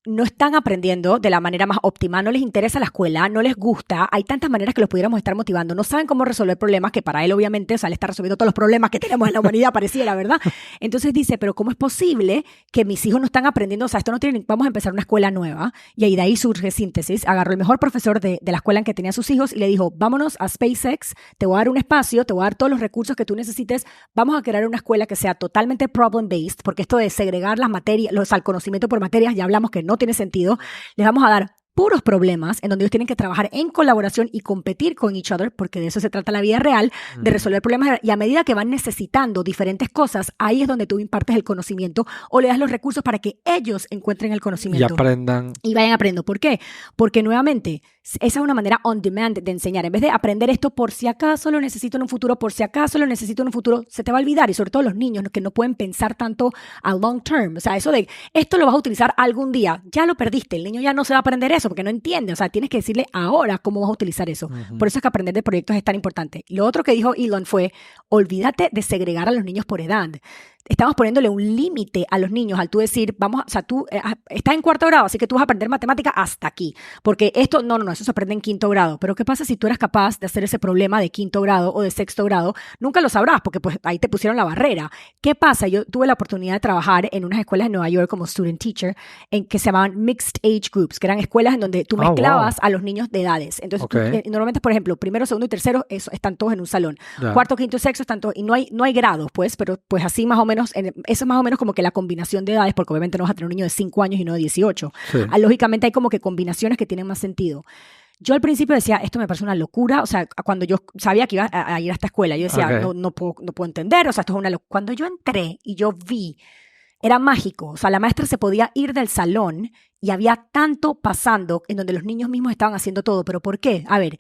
no están aprendiendo de la manera más óptima, no les interesa la escuela, no les gusta, hay tantas maneras que los pudiéramos estar motivando, no saben cómo resolver problemas, que para él obviamente, o sea, le está resolviendo todos los problemas que tenemos en la humanidad, pareciera, ¿verdad? Entonces dice, pero ¿cómo es posible que mis hijos no están aprendiendo? O sea, esto no tiene, vamos a empezar una escuela nueva, y ahí de ahí surge Síntesis, agarró el mejor profesor de la escuela en que tenía sus hijos y le dijo, vámonos a SpaceX, te voy a dar un espacio, te voy a dar todos los recursos que tú necesites, vamos a crear una escuela que sea totalmente problem-based, porque esto de segregar las materias, el conocimiento por materias, ya hablamos que no tiene sentido. Les vamos a dar puros problemas en donde ellos tienen que trabajar en colaboración y competir con each other, porque de eso se trata la vida real, de resolver problemas, y a medida que van necesitando diferentes cosas, ahí es donde tú impartes el conocimiento o le das los recursos para que ellos encuentren el conocimiento. Y aprendan. Y vayan aprendiendo. ¿Por qué? Porque nuevamente, esa es una manera on demand de enseñar. En vez de aprender esto por si acaso lo necesito en un futuro, se te va a olvidar. Y sobre todo los niños que no pueden pensar tanto a long term. O sea, eso de esto lo vas a utilizar algún día, ya lo perdiste. El niño ya no se va a aprender eso porque no entiende. O sea, tienes que decirle ahora cómo vas a utilizar eso. Por eso es que aprender de proyectos es tan importante. Lo otro que dijo Elon fue, olvídate de segregar a los niños por edad. Estamos poniéndole un límite a los niños al tú decir, tú estás en cuarto grado, así que tú vas a aprender matemática hasta aquí. Porque esto, no, eso se aprende en quinto grado. Pero ¿qué pasa si tú eras capaz de hacer ese problema de quinto grado o de sexto grado? Nunca lo sabrás porque pues ahí te pusieron la barrera. ¿Qué pasa? Yo tuve la oportunidad de trabajar en unas escuelas en Nueva York como student teacher que se llamaban mixed age groups, que eran escuelas en donde tú mezclabas a los niños de edades. Entonces, normalmente, por ejemplo, primero, segundo y tercero están todos en un salón. Cuarto, quinto y sexto están todos, y no hay grados, pues, pero pues así más o menos, eso es más o menos como que la combinación de edades, porque obviamente no vas a tener un niño de 5 años y no de 18. Sí. Lógicamente hay como que combinaciones que tienen más sentido. Yo al principio decía, esto me parece una locura, o sea, cuando yo sabía que iba a ir a esta escuela, yo decía, no puedo entender, o sea, esto es una locura. Cuando yo entré y yo vi, era mágico, o sea, la maestra se podía ir del salón y había tanto pasando en donde los niños mismos estaban haciendo todo, ¿pero por qué? A ver,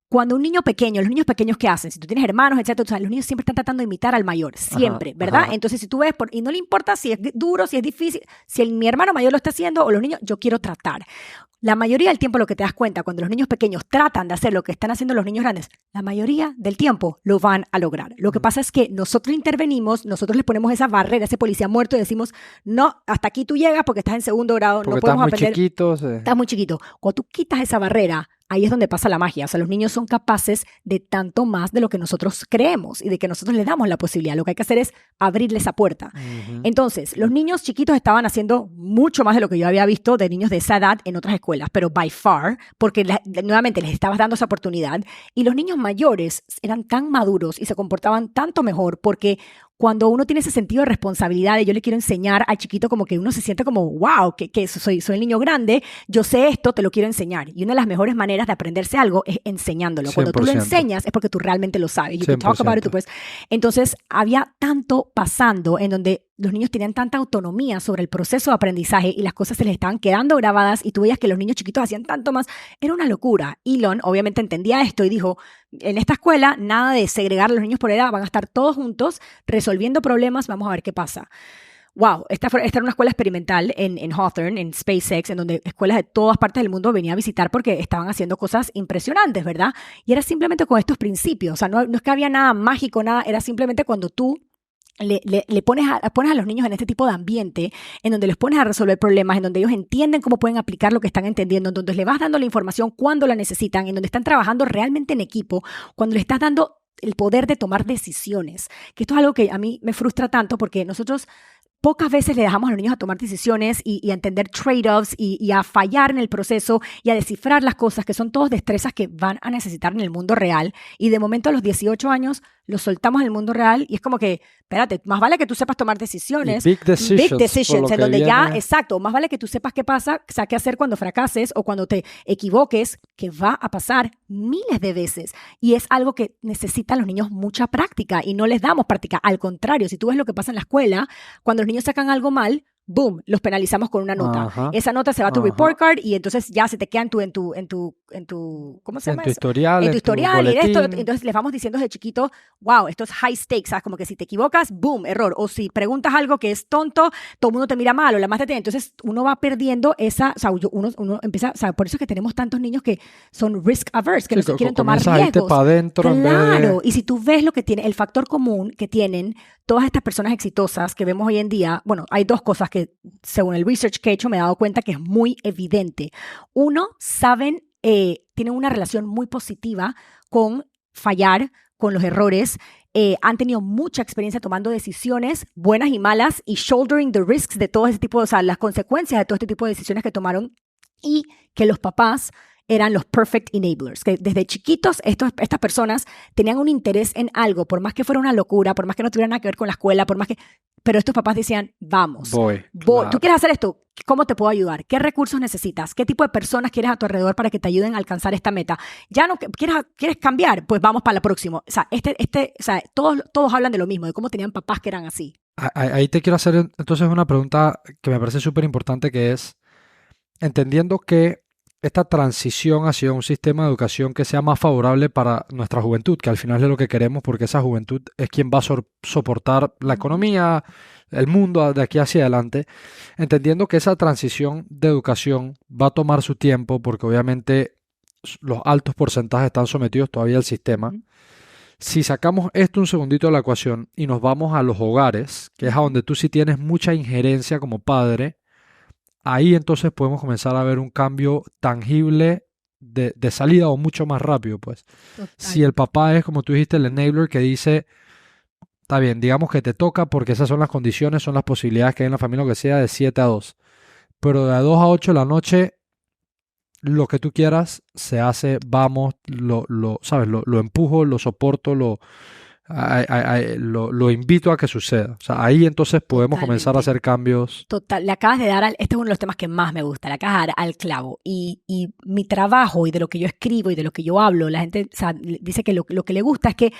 cuando un niño pequeño, los niños pequeños, ¿qué hacen? Si tú tienes hermanos, etcétera, o sea, los niños siempre están tratando de imitar al mayor, siempre, ¿verdad? Entonces, si tú ves, y no le importa si es duro, si es difícil, si mi hermano mayor lo está haciendo o los niños, yo quiero tratar. La mayoría del tiempo lo que te das cuenta cuando los niños pequeños tratan de hacer lo que están haciendo los niños grandes, la mayoría del tiempo lo van a lograr. Lo que pasa es que nosotros intervenimos, nosotros les ponemos esa barrera, ese policía muerto y decimos, no, hasta aquí tú llegas porque estás en segundo grado, porque no podemos aprender. Estás muy chiquito. Cuando tú quitas esa barrera, ahí es donde pasa la magia. O sea, los niños son capaces de tanto más de lo que nosotros creemos y de que nosotros les damos la posibilidad. Lo que hay que hacer es abrirle esa puerta. Entonces, los niños chiquitos estaban haciendo mucho más de lo que yo había visto de niños de esa edad en otras escuelas, pero by far, porque nuevamente les estabas dando esa oportunidad. Y los niños mayores eran tan maduros y se comportaban tanto mejor porque cuando uno tiene ese sentido de responsabilidad y yo le quiero enseñar al chiquito como que uno se siente como, wow, que soy el niño grande, yo sé esto, te lo quiero enseñar. Y una de las mejores maneras de aprenderse algo es enseñándolo. 100%. Cuando tú lo enseñas es porque tú realmente lo sabes. You can talk about it, pues. Entonces, había tanto pasando en donde los niños tenían tanta autonomía sobre el proceso de aprendizaje y las cosas se les estaban quedando grabadas y tú veías que los niños chiquitos hacían tanto más. Era una locura. Elon obviamente entendía esto y dijo, en esta escuela nada de segregar a los niños por edad, van a estar todos juntos resolviendo problemas, vamos a ver qué pasa. Wow, esta era una escuela experimental en Hawthorne, en SpaceX, en donde escuelas de todas partes del mundo venían a visitar porque estaban haciendo cosas impresionantes, ¿verdad? Y era simplemente con estos principios, o sea, no es que había nada mágico, nada, era simplemente cuando tú le pones a los niños en este tipo de ambiente, en donde les pones a resolver problemas, en donde ellos entienden cómo pueden aplicar lo que están entendiendo, en donde les vas dando la información cuando la necesitan, en donde están trabajando realmente en equipo, cuando les estás dando el poder de tomar decisiones, que esto es algo que a mí me frustra tanto porque nosotros pocas veces le dejamos a los niños a tomar decisiones y a entender trade-offs y a fallar en el proceso y a descifrar las cosas, que son todas destrezas que van a necesitar en el mundo real. Y de momento a los 18 años los soltamos en el mundo real y es como que, espérate, más vale que tú sepas tomar decisiones. Big decisions en donde ya, exacto, más vale que tú sepas qué pasa, o sea, qué hacer cuando fracases o cuando te equivoques, que va a pasar miles de veces. Y es algo que necesitan los niños mucha práctica y no les damos práctica. Al contrario, si tú ves lo que pasa en la escuela, cuando los niños sacan algo mal, boom, los penalizamos con una nota. Ajá, Esa nota se va a tu ajá. report card y entonces ya se te queda en tu ¿cómo se En llama tu eso? historial, En tu en tu historial y esto. boletín. Entonces les vamos diciendo desde chiquito, wow, esto es high stakes, ¿sabes? Como que si te equivocas, boom, error. O si preguntas algo que es tonto, todo el mundo te mira mal o la más te tiene. Entonces uno va perdiendo esa, o sea, uno empieza, o sea, por eso es que tenemos tantos niños que son risk averse, que Sí, no se quieren tomar comienzas a irte riesgos. para adentro en vez Claro, de... y si tú ves lo que tiene, el factor común que tienen todas estas personas exitosas que vemos hoy en día, bueno, hay dos cosas que según el research que he hecho me he dado cuenta que es muy evidente. Uno, tienen una relación muy positiva con fallar, con los errores, han tenido mucha experiencia tomando decisiones buenas y malas y shouldering the risks de todo ese tipo, o sea, las consecuencias de todo este tipo de decisiones que tomaron y que los papás eran los perfect enablers, que desde chiquitos estas personas tenían un interés en algo, por más que fuera una locura, por más que no tuviera nada que ver con la escuela, pero estos papás decían, vamos, Voy, ¿tú claro. quieres hacer esto? ¿Cómo te puedo ayudar? ¿Qué recursos necesitas? ¿Qué tipo de personas quieres a tu alrededor para que te ayuden a alcanzar esta meta? ¿Ya no quieres cambiar? Pues vamos para la próxima. O sea, o sea, todos hablan de lo mismo, de cómo tenían papás que eran así. Ahí te quiero hacer entonces una pregunta que me parece súper importante, que es, entendiendo que esta transición hacia un sistema de educación que sea más favorable para nuestra juventud, que al final es lo que queremos, porque esa juventud es quien va a soportar la economía, el mundo de aquí hacia adelante, entendiendo que esa transición de educación va a tomar su tiempo, porque obviamente los altos porcentajes están sometidos todavía al sistema. Si sacamos esto un segundito de la ecuación y nos vamos a los hogares, que es a donde tú sí tienes mucha injerencia como padre, ahí entonces podemos comenzar a ver un cambio tangible de salida o mucho más rápido, pues. Total. Si el papá es, como tú dijiste, el enabler que dice, está bien, digamos que te toca porque esas son las condiciones, son las posibilidades que hay en la familia, lo que sea, de 7 a 2. Pero de 2 a 8 de la noche, lo que tú quieras se hace, vamos, ¿sabes? Lo empujo, lo soporto, lo invito a que suceda. O sea, ahí entonces podemos comenzar a Totalmente. hacer cambios. Total, le acabas de dar este es uno de los temas que más me gusta, le acabas de dar al clavo. Y mi trabajo y de lo que yo escribo y de lo que yo hablo, la gente, o sea, dice que lo que le gusta es que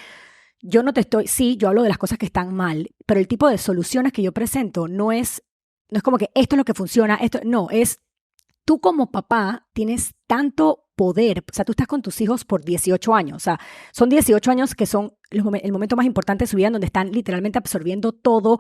yo no te estoy, sí, yo hablo de las cosas que están mal, pero el tipo de soluciones que yo presento no es como que esto es lo que funciona, no, es tú como papá tienes tanto poder, o sea, tú estás con tus hijos por 18 años, o sea, son 18 años que son el momento más importante de su vida, en donde están literalmente absorbiendo todo,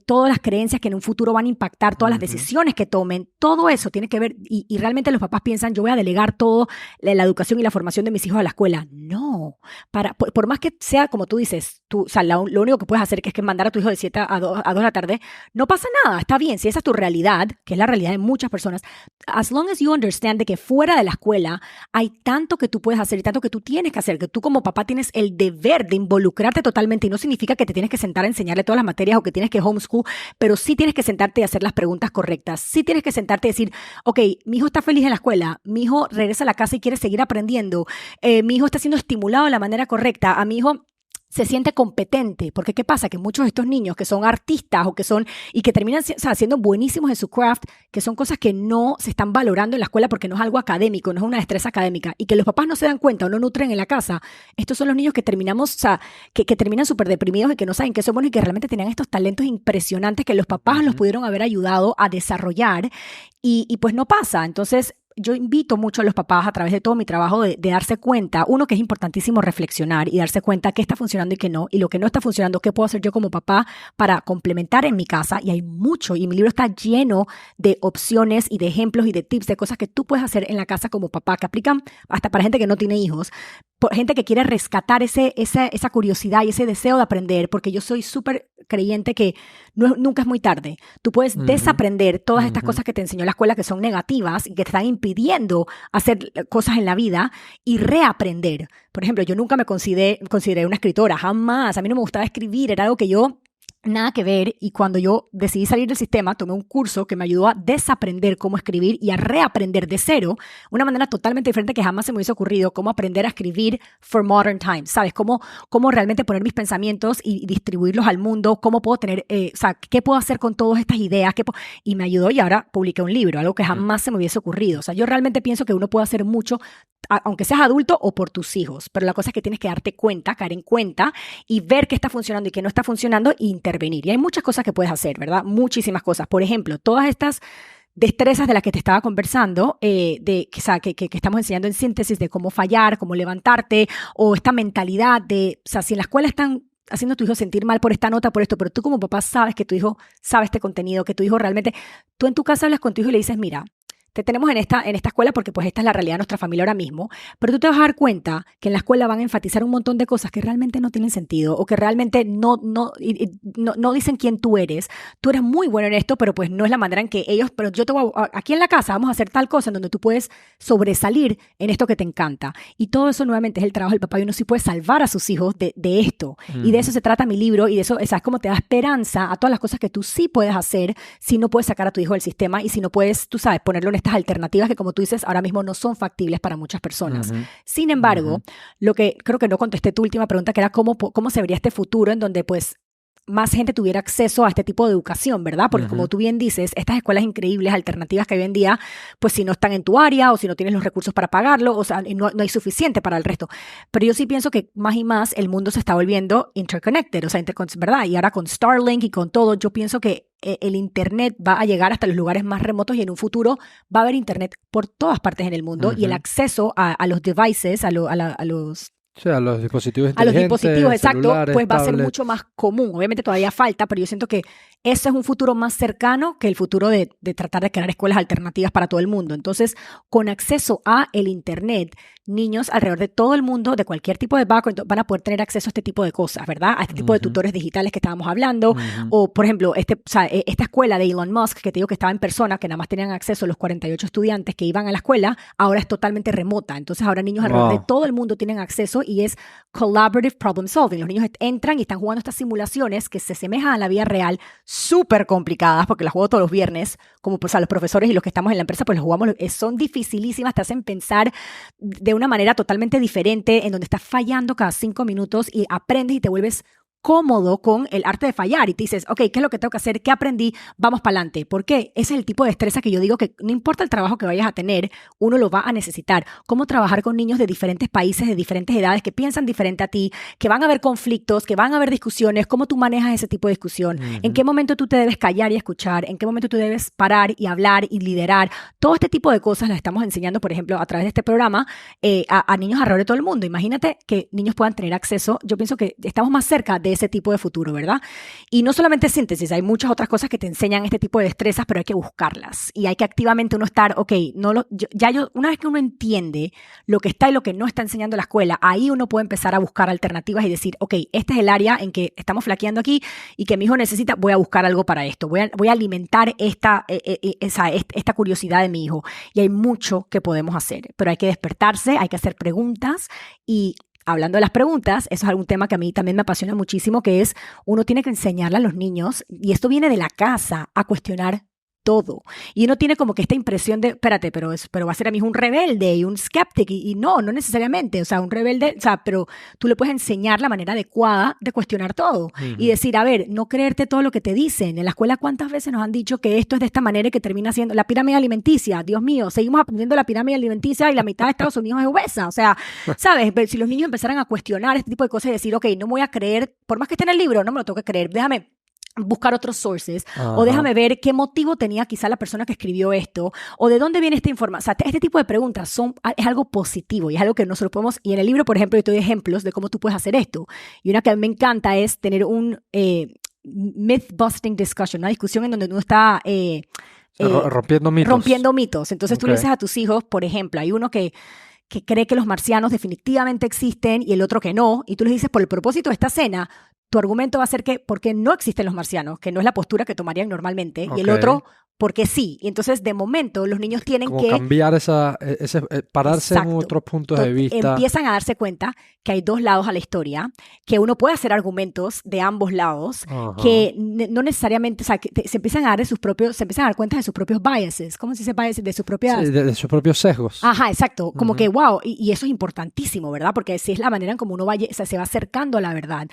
todas las creencias que en un futuro van a impactar, todas las decisiones que tomen, todo eso tiene que ver, y realmente los papás piensan, yo voy a delegar todo, la educación y la formación de mis hijos a la escuela. No, por más que sea como tú dices, o sea, lo único que puedes hacer es que mandar a tu hijo de 7 a 2 de la tarde, no pasa nada, está bien, si esa es tu realidad, que es la realidad de muchas personas, as long as you understand de que fuera de la escuela hay tanto que tú puedes hacer y tanto que tú tienes que hacer, que tú como papá tienes el deber de involucrarte totalmente, y no significa que te tienes que sentar a enseñarle todas las materias o que tienes que homeschool, pero sí tienes que sentarte y hacer las preguntas correctas, sí tienes que sentarte y decir, ok, mi hijo está feliz en la escuela, mi hijo regresa a la casa y quiere seguir aprendiendo, mi hijo está siendo estimulado de la manera correcta, a mi hijo se siente competente, porque ¿qué pasa? Que muchos de estos niños que son artistas o que son, y que terminan siendo buenísimos en su craft, que son cosas que no se están valorando en la escuela porque no es algo académico, no es una destreza académica, y que los papás no se dan cuenta o no nutren en la casa, estos son los niños que terminamos, o sea, que terminan súper deprimidos y que no saben qué son buenos y que realmente tenían estos talentos impresionantes que los papás los pudieron haber ayudado a desarrollar, y pues no pasa. Entonces, yo invito mucho a los papás a través de todo mi trabajo de darse cuenta, uno, que es importantísimo reflexionar y darse cuenta qué está funcionando y qué no, y lo que no está funcionando, qué puedo hacer yo como papá para complementar en mi casa, y hay mucho, y mi libro está lleno de opciones y de ejemplos y de tips de cosas que tú puedes hacer en la casa como papá, que aplican hasta para gente que no tiene hijos, gente que quiere rescatar esa curiosidad y ese deseo de aprender, porque yo soy súper creyente que nunca es muy tarde. Tú puedes desaprender todas estas cosas que te enseñó la escuela que son negativas y que te están impidiendo hacer cosas en la vida, y reaprender. Por ejemplo, yo nunca me consideré una escritora, jamás. A mí no me gustaba escribir, era algo que yo nada que ver, y cuando yo decidí salir del sistema, tomé un curso que me ayudó a desaprender cómo escribir y a reaprender de cero, una manera totalmente diferente que jamás se me hubiese ocurrido, cómo aprender a escribir for modern times, ¿sabes? Cómo realmente poner mis pensamientos y distribuirlos al mundo, cómo puedo tener, o sea, qué puedo hacer con todas estas ideas, y me ayudó, y ahora publiqué un libro, algo que jamás se me hubiese ocurrido. O sea, yo realmente pienso que uno puede hacer mucho, aunque seas adulto o por tus hijos, pero la cosa es que tienes que darte cuenta, caer en cuenta y ver qué está funcionando y qué no está funcionando, e intervenir. Y hay muchas cosas que puedes hacer, ¿verdad? Muchísimas cosas. Por ejemplo, todas estas destrezas de las que te estaba conversando, que estamos enseñando en síntesis, de cómo fallar, cómo levantarte, o esta mentalidad de, o sea, si en la escuela están haciendo a tu hijo sentir mal por esta nota, por esto, pero tú como papá sabes que tu hijo sabe este contenido, que tu hijo realmente, tú en tu casa hablas con tu hijo y le dices, mira, te tenemos en esta escuela porque pues esta es la realidad de nuestra familia ahora mismo, pero tú te vas a dar cuenta que en la escuela van a enfatizar un montón de cosas que realmente no tienen sentido o que realmente no dicen quién tú eres. Tú eres muy bueno en esto, pero pues no es la manera en que ellos, pero yo te voy aquí en la casa vamos a hacer tal cosa en donde tú puedes sobresalir en esto que te encanta. Y todo eso nuevamente es el trabajo del papá y uno sí puede salvar a sus hijos de esto. Y de eso se trata mi libro y de eso, es como te da esperanza a todas las cosas que tú sí puedes hacer si no puedes sacar a tu hijo del sistema y si no puedes, tú sabes, ponerlo en estas alternativas que, como tú dices, ahora mismo no son factibles para muchas personas. Sin embargo, lo que creo que no contesté tu última pregunta, que era cómo se vería este futuro en donde pues más gente tuviera acceso a este tipo de educación, ¿verdad? Porque como tú bien dices, estas escuelas increíbles, alternativas que hoy en día, pues si no están en tu área o si no tienes los recursos para pagarlo, o sea, no hay suficiente para el resto. Pero yo sí pienso que más y más el mundo se está volviendo interconnected, o sea, ¿verdad? Y ahora con Starlink y con todo, yo pienso que el Internet va a llegar hasta los lugares más remotos y en un futuro va a haber Internet por todas partes en el mundo y el acceso a los devices, a los... O sea, a los dispositivos inteligentes, a los dispositivos, exacto, pues va a ser tablets. mucho más común. Obviamente todavía falta, pero yo siento que ese es un futuro más cercano que el futuro de tratar de crear escuelas alternativas para todo el mundo. Entonces, con acceso a el Internet, niños alrededor de todo el mundo, de cualquier tipo de background, van a poder tener acceso a este tipo de cosas, ¿verdad? A este tipo de tutores digitales que estábamos hablando. O, por ejemplo, esta escuela de Elon Musk, que te digo que estaba en persona, que nada más tenían acceso los 48 estudiantes que iban a la escuela, ahora es totalmente remota. Entonces, ahora niños alrededor de todo el mundo tienen acceso y es collaborative problem solving. Los niños entran y están jugando estas simulaciones que se asemejan a la vida real, súper complicadas, porque las juego todos los viernes, como pues a los profesores y los que estamos en la empresa, pues las jugamos, son dificilísimas, te hacen pensar de una manera totalmente diferente, en donde estás fallando cada 5 minutos y aprendes y te vuelves cómodo con el arte de fallar y te dices, ok, ¿qué es lo que tengo que hacer? ¿Qué aprendí? Vamos para adelante. ¿Por qué? Ese es el tipo de destreza que yo digo que no importa el trabajo que vayas a tener, uno lo va a necesitar. Cómo trabajar con niños de diferentes países, de diferentes edades, que piensan diferente a ti, que van a haber conflictos, que van a haber discusiones, cómo tú manejas ese tipo de discusión, en qué momento tú te debes callar y escuchar, en qué momento tú debes parar y hablar y liderar. Todo este tipo de cosas las estamos enseñando, por ejemplo, a través de este programa a niños alrededor de todo el mundo. Imagínate que niños puedan tener acceso. Yo pienso que estamos más cerca de ese tipo de futuro, ¿verdad? Y no solamente síntesis, hay muchas otras cosas que te enseñan este tipo de destrezas, pero hay que buscarlas y hay que activamente uno estar, ok, una vez que uno entiende lo que está y lo que no está enseñando la escuela, ahí uno puede empezar a buscar alternativas y decir, ok, este es el área en que estamos flaqueando aquí y que mi hijo necesita, voy a buscar algo para esto, voy a alimentar esta curiosidad de mi hijo. Y hay mucho que podemos hacer, pero hay que despertarse, hay que hacer preguntas y hablando de las preguntas, eso es algún tema que a mí también me apasiona muchísimo, que es uno tiene que enseñarle a los niños, y esto viene de la casa, a cuestionar todo. Y uno tiene como que esta impresión de, espérate, pero va a ser a mi hijo un rebelde y un skeptic, y no necesariamente, o sea, un rebelde, o sea, pero tú le puedes enseñar la manera adecuada de cuestionar todo y decir, a ver, no creerte todo lo que te dicen. En la escuela, ¿cuántas veces nos han dicho que esto es de esta manera y que termina siendo la pirámide alimenticia? Dios mío, seguimos aprendiendo la pirámide alimenticia y la mitad de Estados Unidos es obesa. O sea, ¿sabes? Si los niños empezaran a cuestionar este tipo de cosas y decir, ok, no me voy a creer, por más que esté en el libro, no me lo tengo que creer, déjame buscar otros sources, o déjame ver qué motivo tenía quizá la persona que escribió esto, o de dónde viene esta información. O sea, este tipo de preguntas es algo positivo y es algo que nosotros podemos, y en el libro, por ejemplo, yo te doy ejemplos de cómo tú puedes hacer esto. Y una que a mí me encanta es tener un myth-busting discussion, una discusión en donde uno está rompiendo mitos. Rompiendo mitos. Entonces tú le dices a tus hijos, por ejemplo, hay uno que cree que los marcianos definitivamente existen y el otro que no, y tú les dices, por el propósito de esta cena, tu argumento va a ser que porque no existen los marcianos, que no es la postura que tomarían normalmente, y el otro porque sí. Y entonces, de momento, los niños tienen como que cambiar pararse exacto, en otros puntos de vista. Empiezan a darse cuenta que hay dos lados a la historia, que uno puede hacer argumentos de ambos lados, que no necesariamente, o sea, que se empiezan a dar cuenta de sus propios biases. ¿Cómo se dice biases? De sus propias... Sí, de sus propios sesgos. Ajá, exacto. Como que, wow, y eso es importantísimo, ¿verdad? Porque así es la manera en cómo uno se va acercando a la verdad.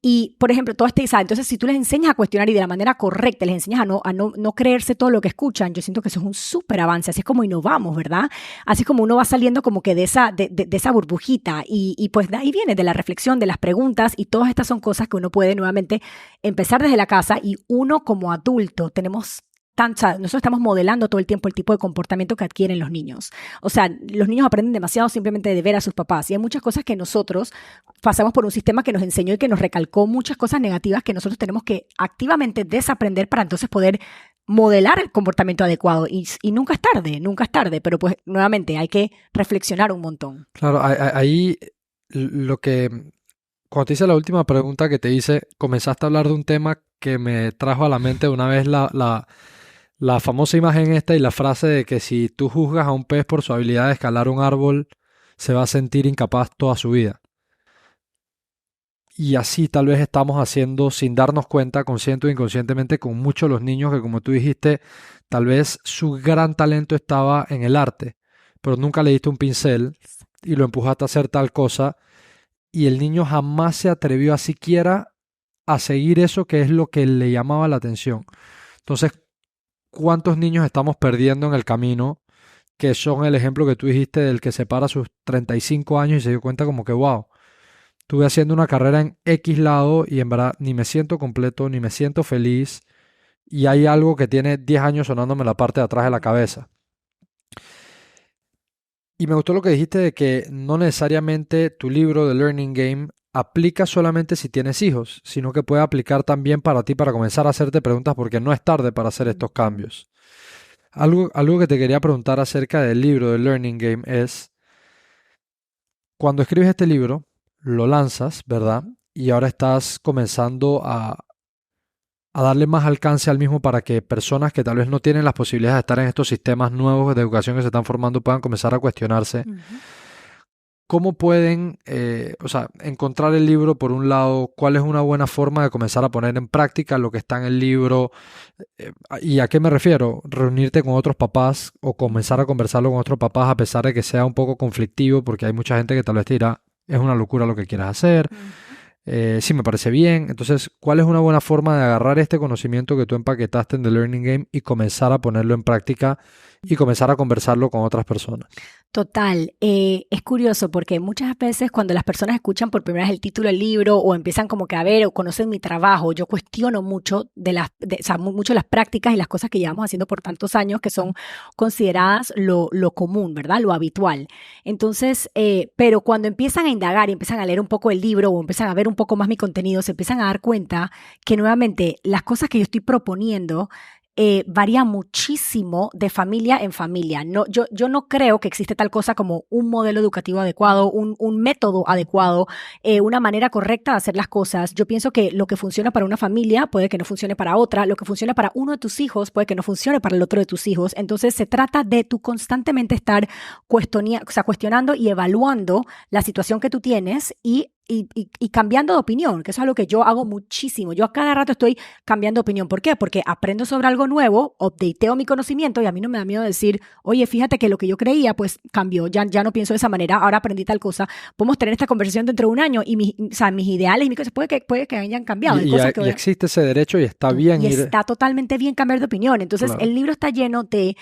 Y, por ejemplo, todo entonces, si tú les enseñas a cuestionar y de la manera correcta, les enseñas a no creerse todo lo que escuchan, yo siento que eso es un súper avance. Así es como innovamos, ¿verdad? Así es como uno va saliendo como que de esa burbujita. Y pues de ahí viene, de la reflexión, de las preguntas. Y todas estas son cosas que uno puede nuevamente empezar desde la casa. Y uno como adulto nosotros estamos modelando todo el tiempo el tipo de comportamiento que adquieren los niños. O sea, los niños aprenden demasiado simplemente de ver a sus papás. Y hay muchas cosas que nosotros pasamos por un sistema que nos enseñó y que nos recalcó muchas cosas negativas que nosotros tenemos que activamente desaprender para entonces poder modelar el comportamiento adecuado. Y nunca es tarde. Pero pues nuevamente hay que reflexionar un montón. Claro, ahí lo que... Cuando te hice la última pregunta que te hice, comenzaste a hablar de un tema que me trajo a la mente una vez la famosa imagen esta y la frase de que si tú juzgas a un pez por su habilidad de escalar un árbol, se va a sentir incapaz toda su vida. Y así tal vez estamos haciendo sin darnos cuenta, consciente o inconscientemente, con muchos de los niños que, como tú dijiste, tal vez su gran talento estaba en el arte, pero nunca le diste un pincel y lo empujaste a hacer tal cosa y el niño jamás se atrevió a siquiera a seguir eso que es lo que le llamaba la atención. Entonces, ¿cuántos niños estamos perdiendo en el camino que son el ejemplo que tú dijiste del que se para a sus 35 años y se dio cuenta como que, wow, estuve haciendo una carrera en X lado y en verdad ni me siento completo, ni me siento feliz y hay algo que tiene 10 años sonándome en la parte de atrás de la cabeza? Y me gustó lo que dijiste de que no necesariamente tu libro de Learning Game aplica solamente si tienes hijos, sino que puede aplicar también para ti para comenzar a hacerte preguntas porque no es tarde para hacer estos cambios. Algo que te quería preguntar acerca del libro de Learning Game es, cuando escribes este libro, lo lanzas, ¿verdad? Y ahora estás comenzando a darle más alcance al mismo para que personas que tal vez no tienen las posibilidades de estar en estos sistemas nuevos de educación que se están formando puedan comenzar a cuestionarse. ¿Cómo pueden encontrar el libro por un lado? ¿Cuál es una buena forma de comenzar a poner en práctica lo que está en el libro? ¿Y a qué me refiero? Reunirte con otros papás o comenzar a conversarlo con otros papás a pesar de que sea un poco conflictivo, porque hay mucha gente que tal vez te dirá, es una locura lo que quieras hacer. Sí, me parece bien. Entonces, ¿cuál es una buena forma de agarrar este conocimiento que tú empaquetaste en The Learning Game y comenzar a ponerlo en práctica y comenzar a conversarlo con otras personas? Total, es curioso porque muchas veces cuando las personas escuchan por primera vez el título del libro o empiezan como que a ver o conocen mi trabajo, yo cuestiono mucho mucho las prácticas y las cosas que llevamos haciendo por tantos años que son consideradas lo común, ¿verdad? Lo habitual. Entonces, pero cuando empiezan a indagar y empiezan a leer un poco el libro o empiezan a ver un poco más mi contenido, se empiezan a dar cuenta que nuevamente las cosas que yo estoy proponiendo varía muchísimo de familia en familia. No, yo no creo que existe tal cosa como un modelo educativo adecuado, un método adecuado, una manera correcta de hacer las cosas. Yo pienso que lo que funciona para una familia puede que no funcione para otra, lo que funciona para uno de tus hijos puede que no funcione para el otro de tus hijos. Entonces se trata de tú constantemente estar cuestionando y evaluando la situación que tú tienes y cambiando de opinión, que eso es algo que yo hago muchísimo. Yo a cada rato estoy cambiando de opinión. ¿Por qué? Porque aprendo sobre algo nuevo, updateo mi conocimiento y a mí no me da miedo decir, oye, fíjate que lo que yo creía pues cambió, ya no pienso de esa manera, ahora aprendí tal cosa. Podemos tener esta conversación dentro de un año y mis ideales y mis cosas puede que hayan cambiado. Y existe ese derecho y está bien. Y está totalmente bien cambiar de opinión. Entonces, claro, el libro está lleno de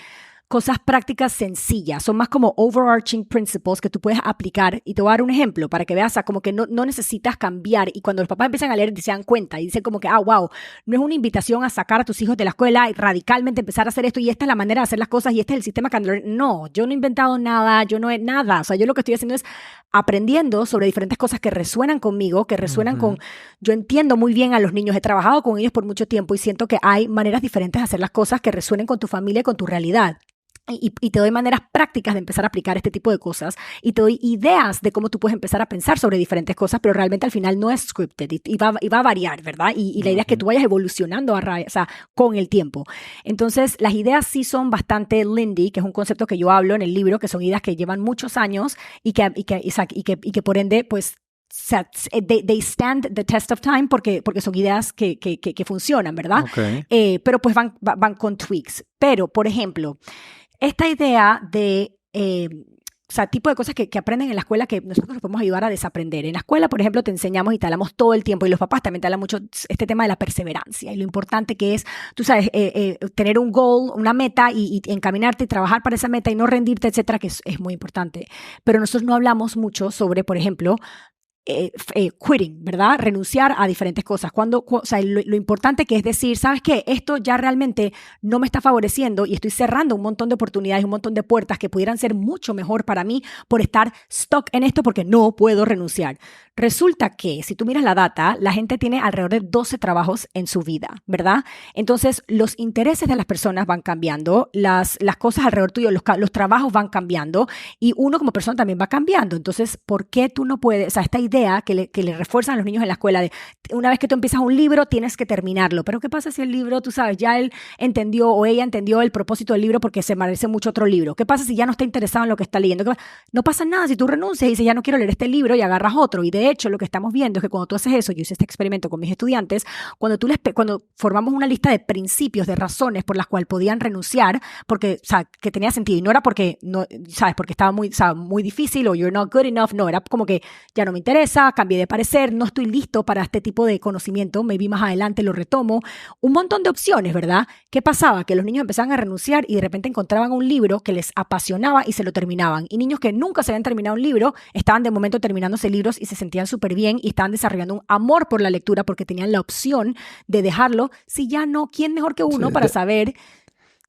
cosas prácticas sencillas, son más como overarching principles que tú puedes aplicar y te voy a dar un ejemplo para que veas como que no necesitas cambiar y cuando los papás empiezan a leer se dan cuenta y dicen como que, wow, no es una invitación a sacar a tus hijos de la escuela y radicalmente empezar a hacer esto y esta es la manera de hacer las cosas y este es el sistema que no, yo no he inventado nada, yo no he nada, o sea, yo lo que estoy haciendo es aprendiendo sobre diferentes cosas que resuenan conmigo, que resuenan con, yo entiendo muy bien a los niños, he trabajado con ellos por mucho tiempo y siento que hay maneras diferentes de hacer las cosas que resuenen con tu familia y con tu realidad. Y te doy maneras prácticas de empezar a aplicar este tipo de cosas y te doy ideas de cómo tú puedes empezar a pensar sobre diferentes cosas, pero realmente al final no es scripted y va a variar, ¿verdad? Y la idea es que tú vayas evolucionando con el tiempo. Entonces, las ideas sí son bastante Lindy, que es un concepto que yo hablo en el libro, que son ideas que llevan muchos años y que por ende, pues, they stand the test of time porque son ideas que funcionan, ¿verdad? Okay. Pero pues van con tweaks. Pero, por ejemplo, esta idea de sea, tipo de cosas que aprenden en la escuela que nosotros los podemos ayudar a desaprender. En la escuela, por ejemplo, te enseñamos y te hablamos todo el tiempo, y los papás también te hablan mucho este tema de la perseverancia y lo importante que es, tú sabes, tener un goal, una meta y encaminarte y trabajar para esa meta y no rendirte, etcétera, que es muy importante. Pero nosotros no hablamos mucho sobre, por ejemplo, quitting, ¿verdad? Renunciar a diferentes cosas. O sea, lo importante que es decir, ¿sabes qué? Esto ya realmente no me está favoreciendo y estoy cerrando un montón de oportunidades, un montón de puertas que pudieran ser mucho mejor para mí por estar stuck en esto porque no puedo renunciar. Resulta que, si tú miras la data, la gente tiene alrededor de 12 trabajos en su vida, ¿verdad? Entonces, los intereses de las personas van cambiando, las cosas alrededor tuyo, los trabajos van cambiando y uno como persona también va cambiando. Entonces, ¿por qué tú no puedes? O sea, esta idea que le refuerzan a los niños en la escuela de una vez que tú empiezas un libro, tienes que terminarlo. Pero ¿qué pasa si el libro, tú sabes, ya él entendió o ella entendió el propósito del libro porque se merece mucho otro libro? ¿Qué pasa si ya no está interesado en lo que está leyendo? No pasa nada si tú renuncias y dices, ya no quiero leer este libro y agarras otro. Y de hecho, lo que estamos viendo es que cuando tú haces eso, yo hice este experimento con mis estudiantes, cuando formamos una lista de principios, de razones por las cuales podían renunciar, porque, o sea, que tenía sentido, y no era porque, no, ¿sabes? Porque estaba muy, o sea, muy difícil o you're not good enough, no, era como que ya no me interesa, cambié de parecer, no estoy listo para este tipo de conocimiento, maybe más adelante lo retomo, un montón de opciones, ¿verdad? ¿Qué pasaba? Que los niños empezaban a renunciar y de repente encontraban un libro que les apasionaba y se lo terminaban, y niños que nunca se habían terminado un libro, estaban de momento terminándose libros y se sentían súper bien y estaban desarrollando un amor por la lectura porque tenían la opción de dejarlo. Si ya no, ¿quién mejor que uno para saber?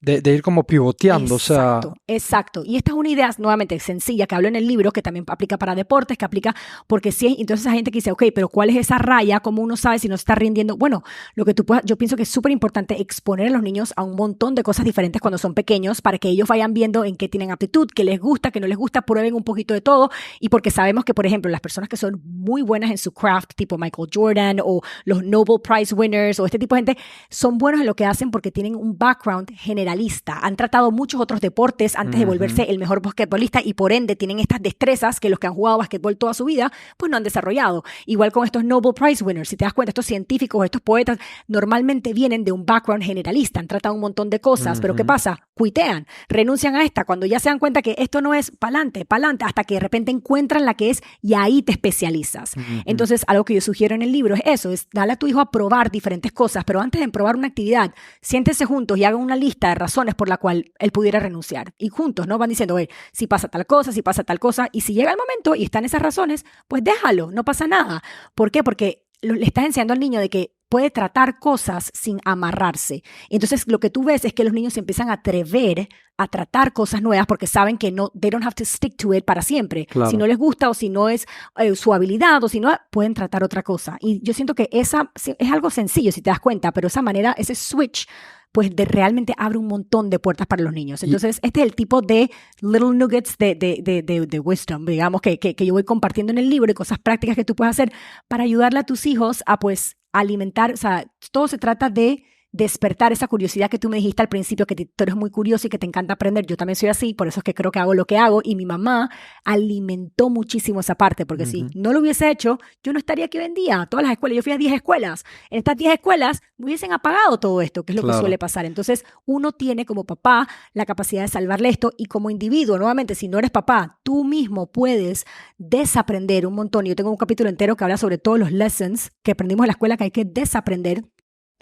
De ir como pivoteando, Exacto, o sea... exacto. Y esta es una idea nuevamente sencilla que hablo en el libro, que también aplica para deportes, que aplica porque sí, entonces hay gente que dice, ok, pero ¿cuál es esa raya? ¿Cómo uno sabe si no se está rindiendo? Bueno, lo que tú puedas, yo pienso que es súper importante exponer a los niños a un montón de cosas diferentes cuando son pequeños para que ellos vayan viendo en qué tienen aptitud, qué les gusta, qué no les gusta, prueben un poquito de todo. Y porque sabemos que, por ejemplo, las personas que son muy buenas en su craft, tipo Michael Jordan o los Nobel Prize winners o este tipo de gente, son buenos en lo que hacen porque tienen un background generalista. Han tratado muchos otros deportes antes de volverse el mejor basquetbolista y por ende tienen estas destrezas que los que han jugado basquetbol toda su vida pues no han desarrollado. Igual con estos Nobel Prize winners, si te das cuenta, estos científicos, estos poetas normalmente vienen de un background generalista, han tratado un montón de cosas, pero ¿qué pasa? Cuitean, renuncian a esta cuando ya se dan cuenta que esto no es pa'lante, hasta que de repente encuentran la que es y ahí te especializas. Entonces, algo que yo sugiero en el libro es eso, es darle a tu hijo a probar diferentes cosas, pero antes de probar una actividad, siéntense juntos y hagan una lista de razones por la cual él pudiera renunciar. Y juntos, ¿no? Van diciendo, si pasa tal cosa, si pasa tal cosa, y si llega el momento y están esas razones, pues déjalo, no pasa nada. ¿Por qué? Porque le estás enseñando al niño de que puede tratar cosas sin amarrarse. Entonces, lo que tú ves es que los niños se empiezan a atrever a tratar cosas nuevas porque saben que no, they don't have to stick to it para siempre. Claro. Si no les gusta o si no es su habilidad o si no, pueden tratar otra cosa. Y yo siento que esa es algo sencillo si te das cuenta, pero esa manera, ese switch, pues realmente abre un montón de puertas para los niños. Entonces, este es el tipo de little nuggets de wisdom, digamos, que yo voy compartiendo en el libro y cosas prácticas que tú puedes hacer para ayudarle a tus hijos a, pues, alimentar, o sea, todo se trata de despertar esa curiosidad que tú me dijiste al principio, que tú eres muy curioso y que te encanta aprender. Yo también soy así, por eso es que creo que hago lo que hago, y mi mamá alimentó muchísimo esa parte, porque si no lo hubiese hecho, yo no estaría aquí hoy en día. Todas las escuelas, yo fui a 10 escuelas. En estas 10 escuelas me hubiesen apagado todo esto, que es lo que suele pasar. Entonces, uno tiene como papá la capacidad de salvarle esto, y como individuo, nuevamente, si no eres papá, tú mismo puedes desaprender un montón. Yo tengo un capítulo entero que habla sobre todos los lessons que aprendimos en la escuela que hay que desaprender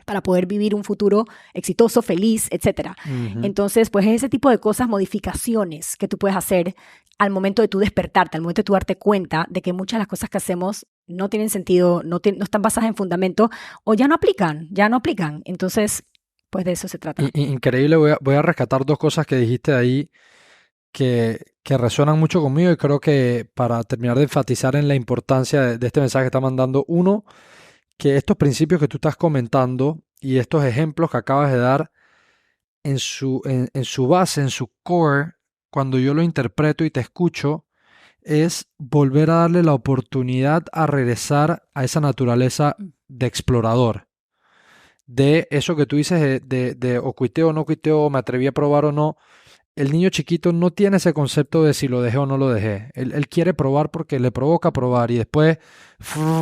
para poder vivir un futuro exitoso, feliz, etc. Entonces, pues es ese tipo de cosas, modificaciones que tú puedes hacer al momento de tú despertarte, al momento de tú darte cuenta de que muchas de las cosas que hacemos no tienen sentido, no están basadas en fundamento o ya no aplican. Entonces, pues de eso se trata. Increíble, voy a rescatar dos cosas que dijiste ahí que resuenan mucho conmigo y creo que para terminar de enfatizar en la importancia de este mensaje que está mandando uno, que estos principios que tú estás comentando y estos ejemplos que acabas de dar en su base, en su core, cuando yo lo interpreto y te escucho, es volver a darle la oportunidad a regresar a esa naturaleza de explorador. De eso que tú dices de o cuiteo o no cuiteo, me atreví a probar o no, el niño chiquito no tiene ese concepto de si lo dejé o no lo dejé. Él quiere probar porque le provoca probar y después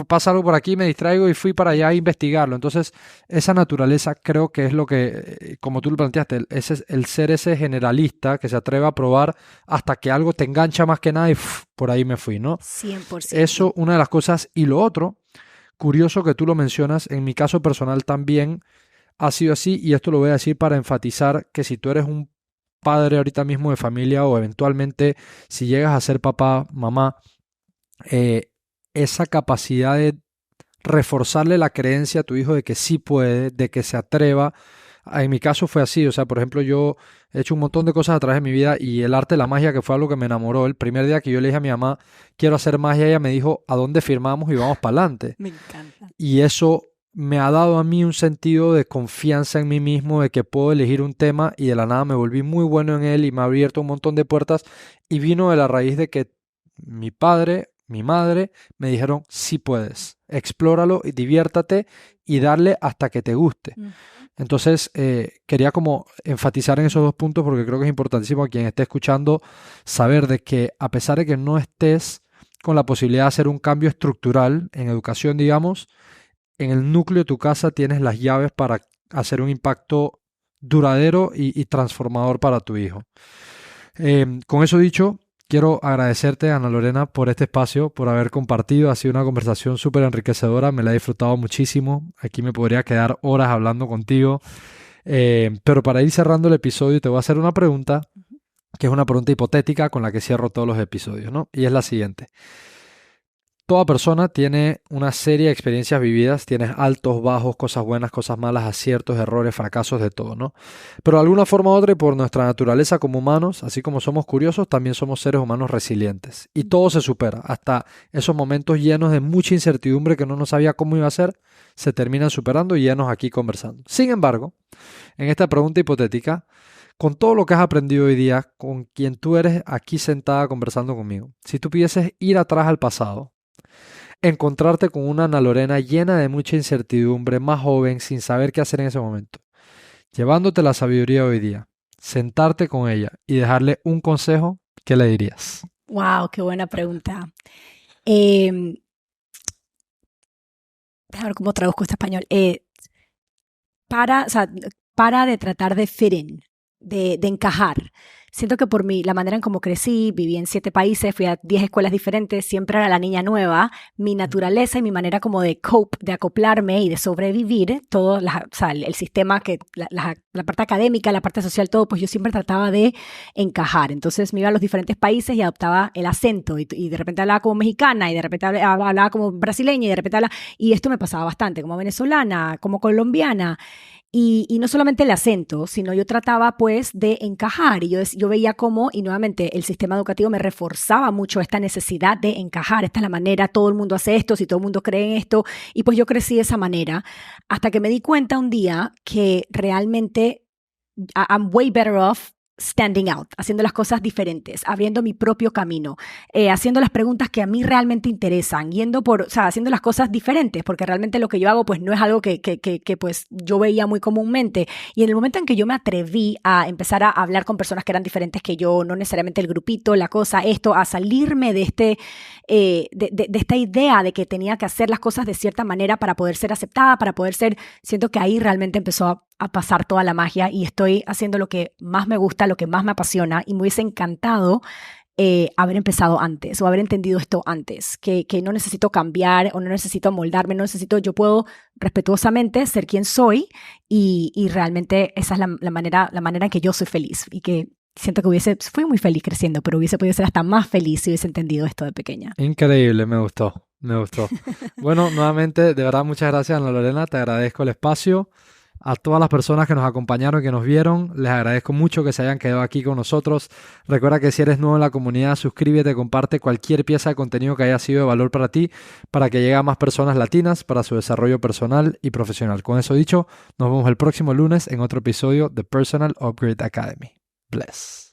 pasa algo por aquí, me distraigo y fui para allá a investigarlo. Entonces, esa naturaleza creo que es lo que, como tú lo planteaste, el ser ese generalista que se atreve a probar hasta que algo te engancha más que nada y por ahí me fui, ¿no? 100%. Eso, una de las cosas. Y lo otro, curioso que tú lo mencionas, en mi caso personal también ha sido así, y esto lo voy a decir para enfatizar que si tú eres un padre ahorita mismo de familia o eventualmente si llegas a ser papá, mamá, esa capacidad de reforzarle la creencia a tu hijo de que sí puede, de que se atreva. En mi caso fue así, o sea, por ejemplo, yo he hecho un montón de cosas a través de mi vida y el arte de la magia, que fue algo que me enamoró. El primer día que yo le dije a mi mamá, quiero hacer magia, ella me dijo, ¿a dónde firmamos y vamos para adelante? Me encanta. Y eso me ha dado a mí un sentido de confianza en mí mismo, de que puedo elegir un tema y de la nada me volví muy bueno en él y me ha abierto un montón de puertas y vino de la raíz de que mi padre, mi madre me dijeron, sí puedes, explóralo y diviértate y darle hasta que te guste. Entonces, quería como enfatizar en esos dos puntos porque creo que es importantísimo a quien esté escuchando saber de que a pesar de que no estés con la posibilidad de hacer un cambio estructural en educación, digamos, en el núcleo de tu casa tienes las llaves para hacer un impacto duradero y transformador para tu hijo. Con eso dicho, quiero agradecerte, Ana Lorena, por este espacio, por haber compartido. Ha sido una conversación súper enriquecedora, me la he disfrutado muchísimo. Aquí me podría quedar horas hablando contigo. Pero para ir cerrando el episodio, te voy a hacer una pregunta, que es una pregunta hipotética con la que cierro todos los episodios, ¿no? Y es la siguiente. Toda persona tiene una serie de experiencias vividas, tienes altos, bajos, cosas buenas, cosas malas, aciertos, errores, fracasos, de todo, ¿no? Pero de alguna forma u otra y por nuestra naturaleza como humanos, así como somos curiosos, también somos seres humanos resilientes. Y todo se supera, hasta esos momentos llenos de mucha incertidumbre que no sabía cómo iba a ser, se terminan superando y llenos aquí conversando. Sin embargo, en esta pregunta hipotética, con todo lo que has aprendido hoy día, con quien tú eres aquí sentada conversando conmigo, si tú pudieses ir atrás al pasado, encontrarte con una Ana Lorena llena de mucha incertidumbre, más joven, sin saber qué hacer en ese momento, llevándote la sabiduría hoy día, sentarte con ella y dejarle un consejo, ¿qué le dirías? Wow, qué buena pregunta. A ver cómo traduzco este español. Para de tratar de fit in, de encajar. Siento que por mí, la manera en cómo crecí, viví en 7 países, fui a 10 escuelas diferentes, siempre era la niña nueva, mi naturaleza y mi manera como de cope, de acoplarme y de sobrevivir, todo el sistema, la parte académica, la parte social, todo, pues yo siempre trataba de encajar. Entonces me iba a los diferentes países y adoptaba el acento y de repente hablaba como mexicana y de repente hablaba como brasileña y de repente y esto me pasaba bastante, como venezolana, como colombiana. Y no solamente el acento, sino yo trataba pues de encajar y yo veía cómo, y nuevamente el sistema educativo me reforzaba mucho esta necesidad de encajar, esta es la manera, todo el mundo hace esto, si todo el mundo cree en esto, y pues yo crecí de esa manera hasta que me di cuenta un día que realmente I'm way better off standing out, haciendo las cosas diferentes, abriendo mi propio camino, haciendo las preguntas que a mí realmente interesan, haciendo las cosas diferentes, porque realmente lo que yo hago pues no es algo que pues yo veía muy comúnmente. Y en el momento en que yo me atreví a empezar a hablar con personas que eran diferentes que yo, no necesariamente el grupito, la cosa, esto, a salirme de de esta idea de que tenía que hacer las cosas de cierta manera para poder ser aceptada, siento que ahí realmente empezó a pasar toda la magia y estoy haciendo lo que más me gusta, lo que más me apasiona y me hubiese encantado haber empezado antes o haber entendido esto antes, que no necesito cambiar o no necesito moldarme, yo puedo respetuosamente ser quien soy y realmente esa es la manera en que yo soy feliz y que siento que fui muy feliz creciendo, pero hubiese podido ser hasta más feliz si hubiese entendido esto de pequeña. Increíble, me gustó. Bueno, nuevamente, de verdad, muchas gracias, Ana Lorena, te agradezco el espacio. A todas las personas que nos acompañaron, que nos vieron, les agradezco mucho que se hayan quedado aquí con nosotros. Recuerda que si eres nuevo en la comunidad, suscríbete, comparte cualquier pieza de contenido que haya sido de valor para ti, para que llegue a más personas latinas para su desarrollo personal y profesional. Con eso dicho, nos vemos el próximo lunes en otro episodio de Personal Upgrade Academy. Bless.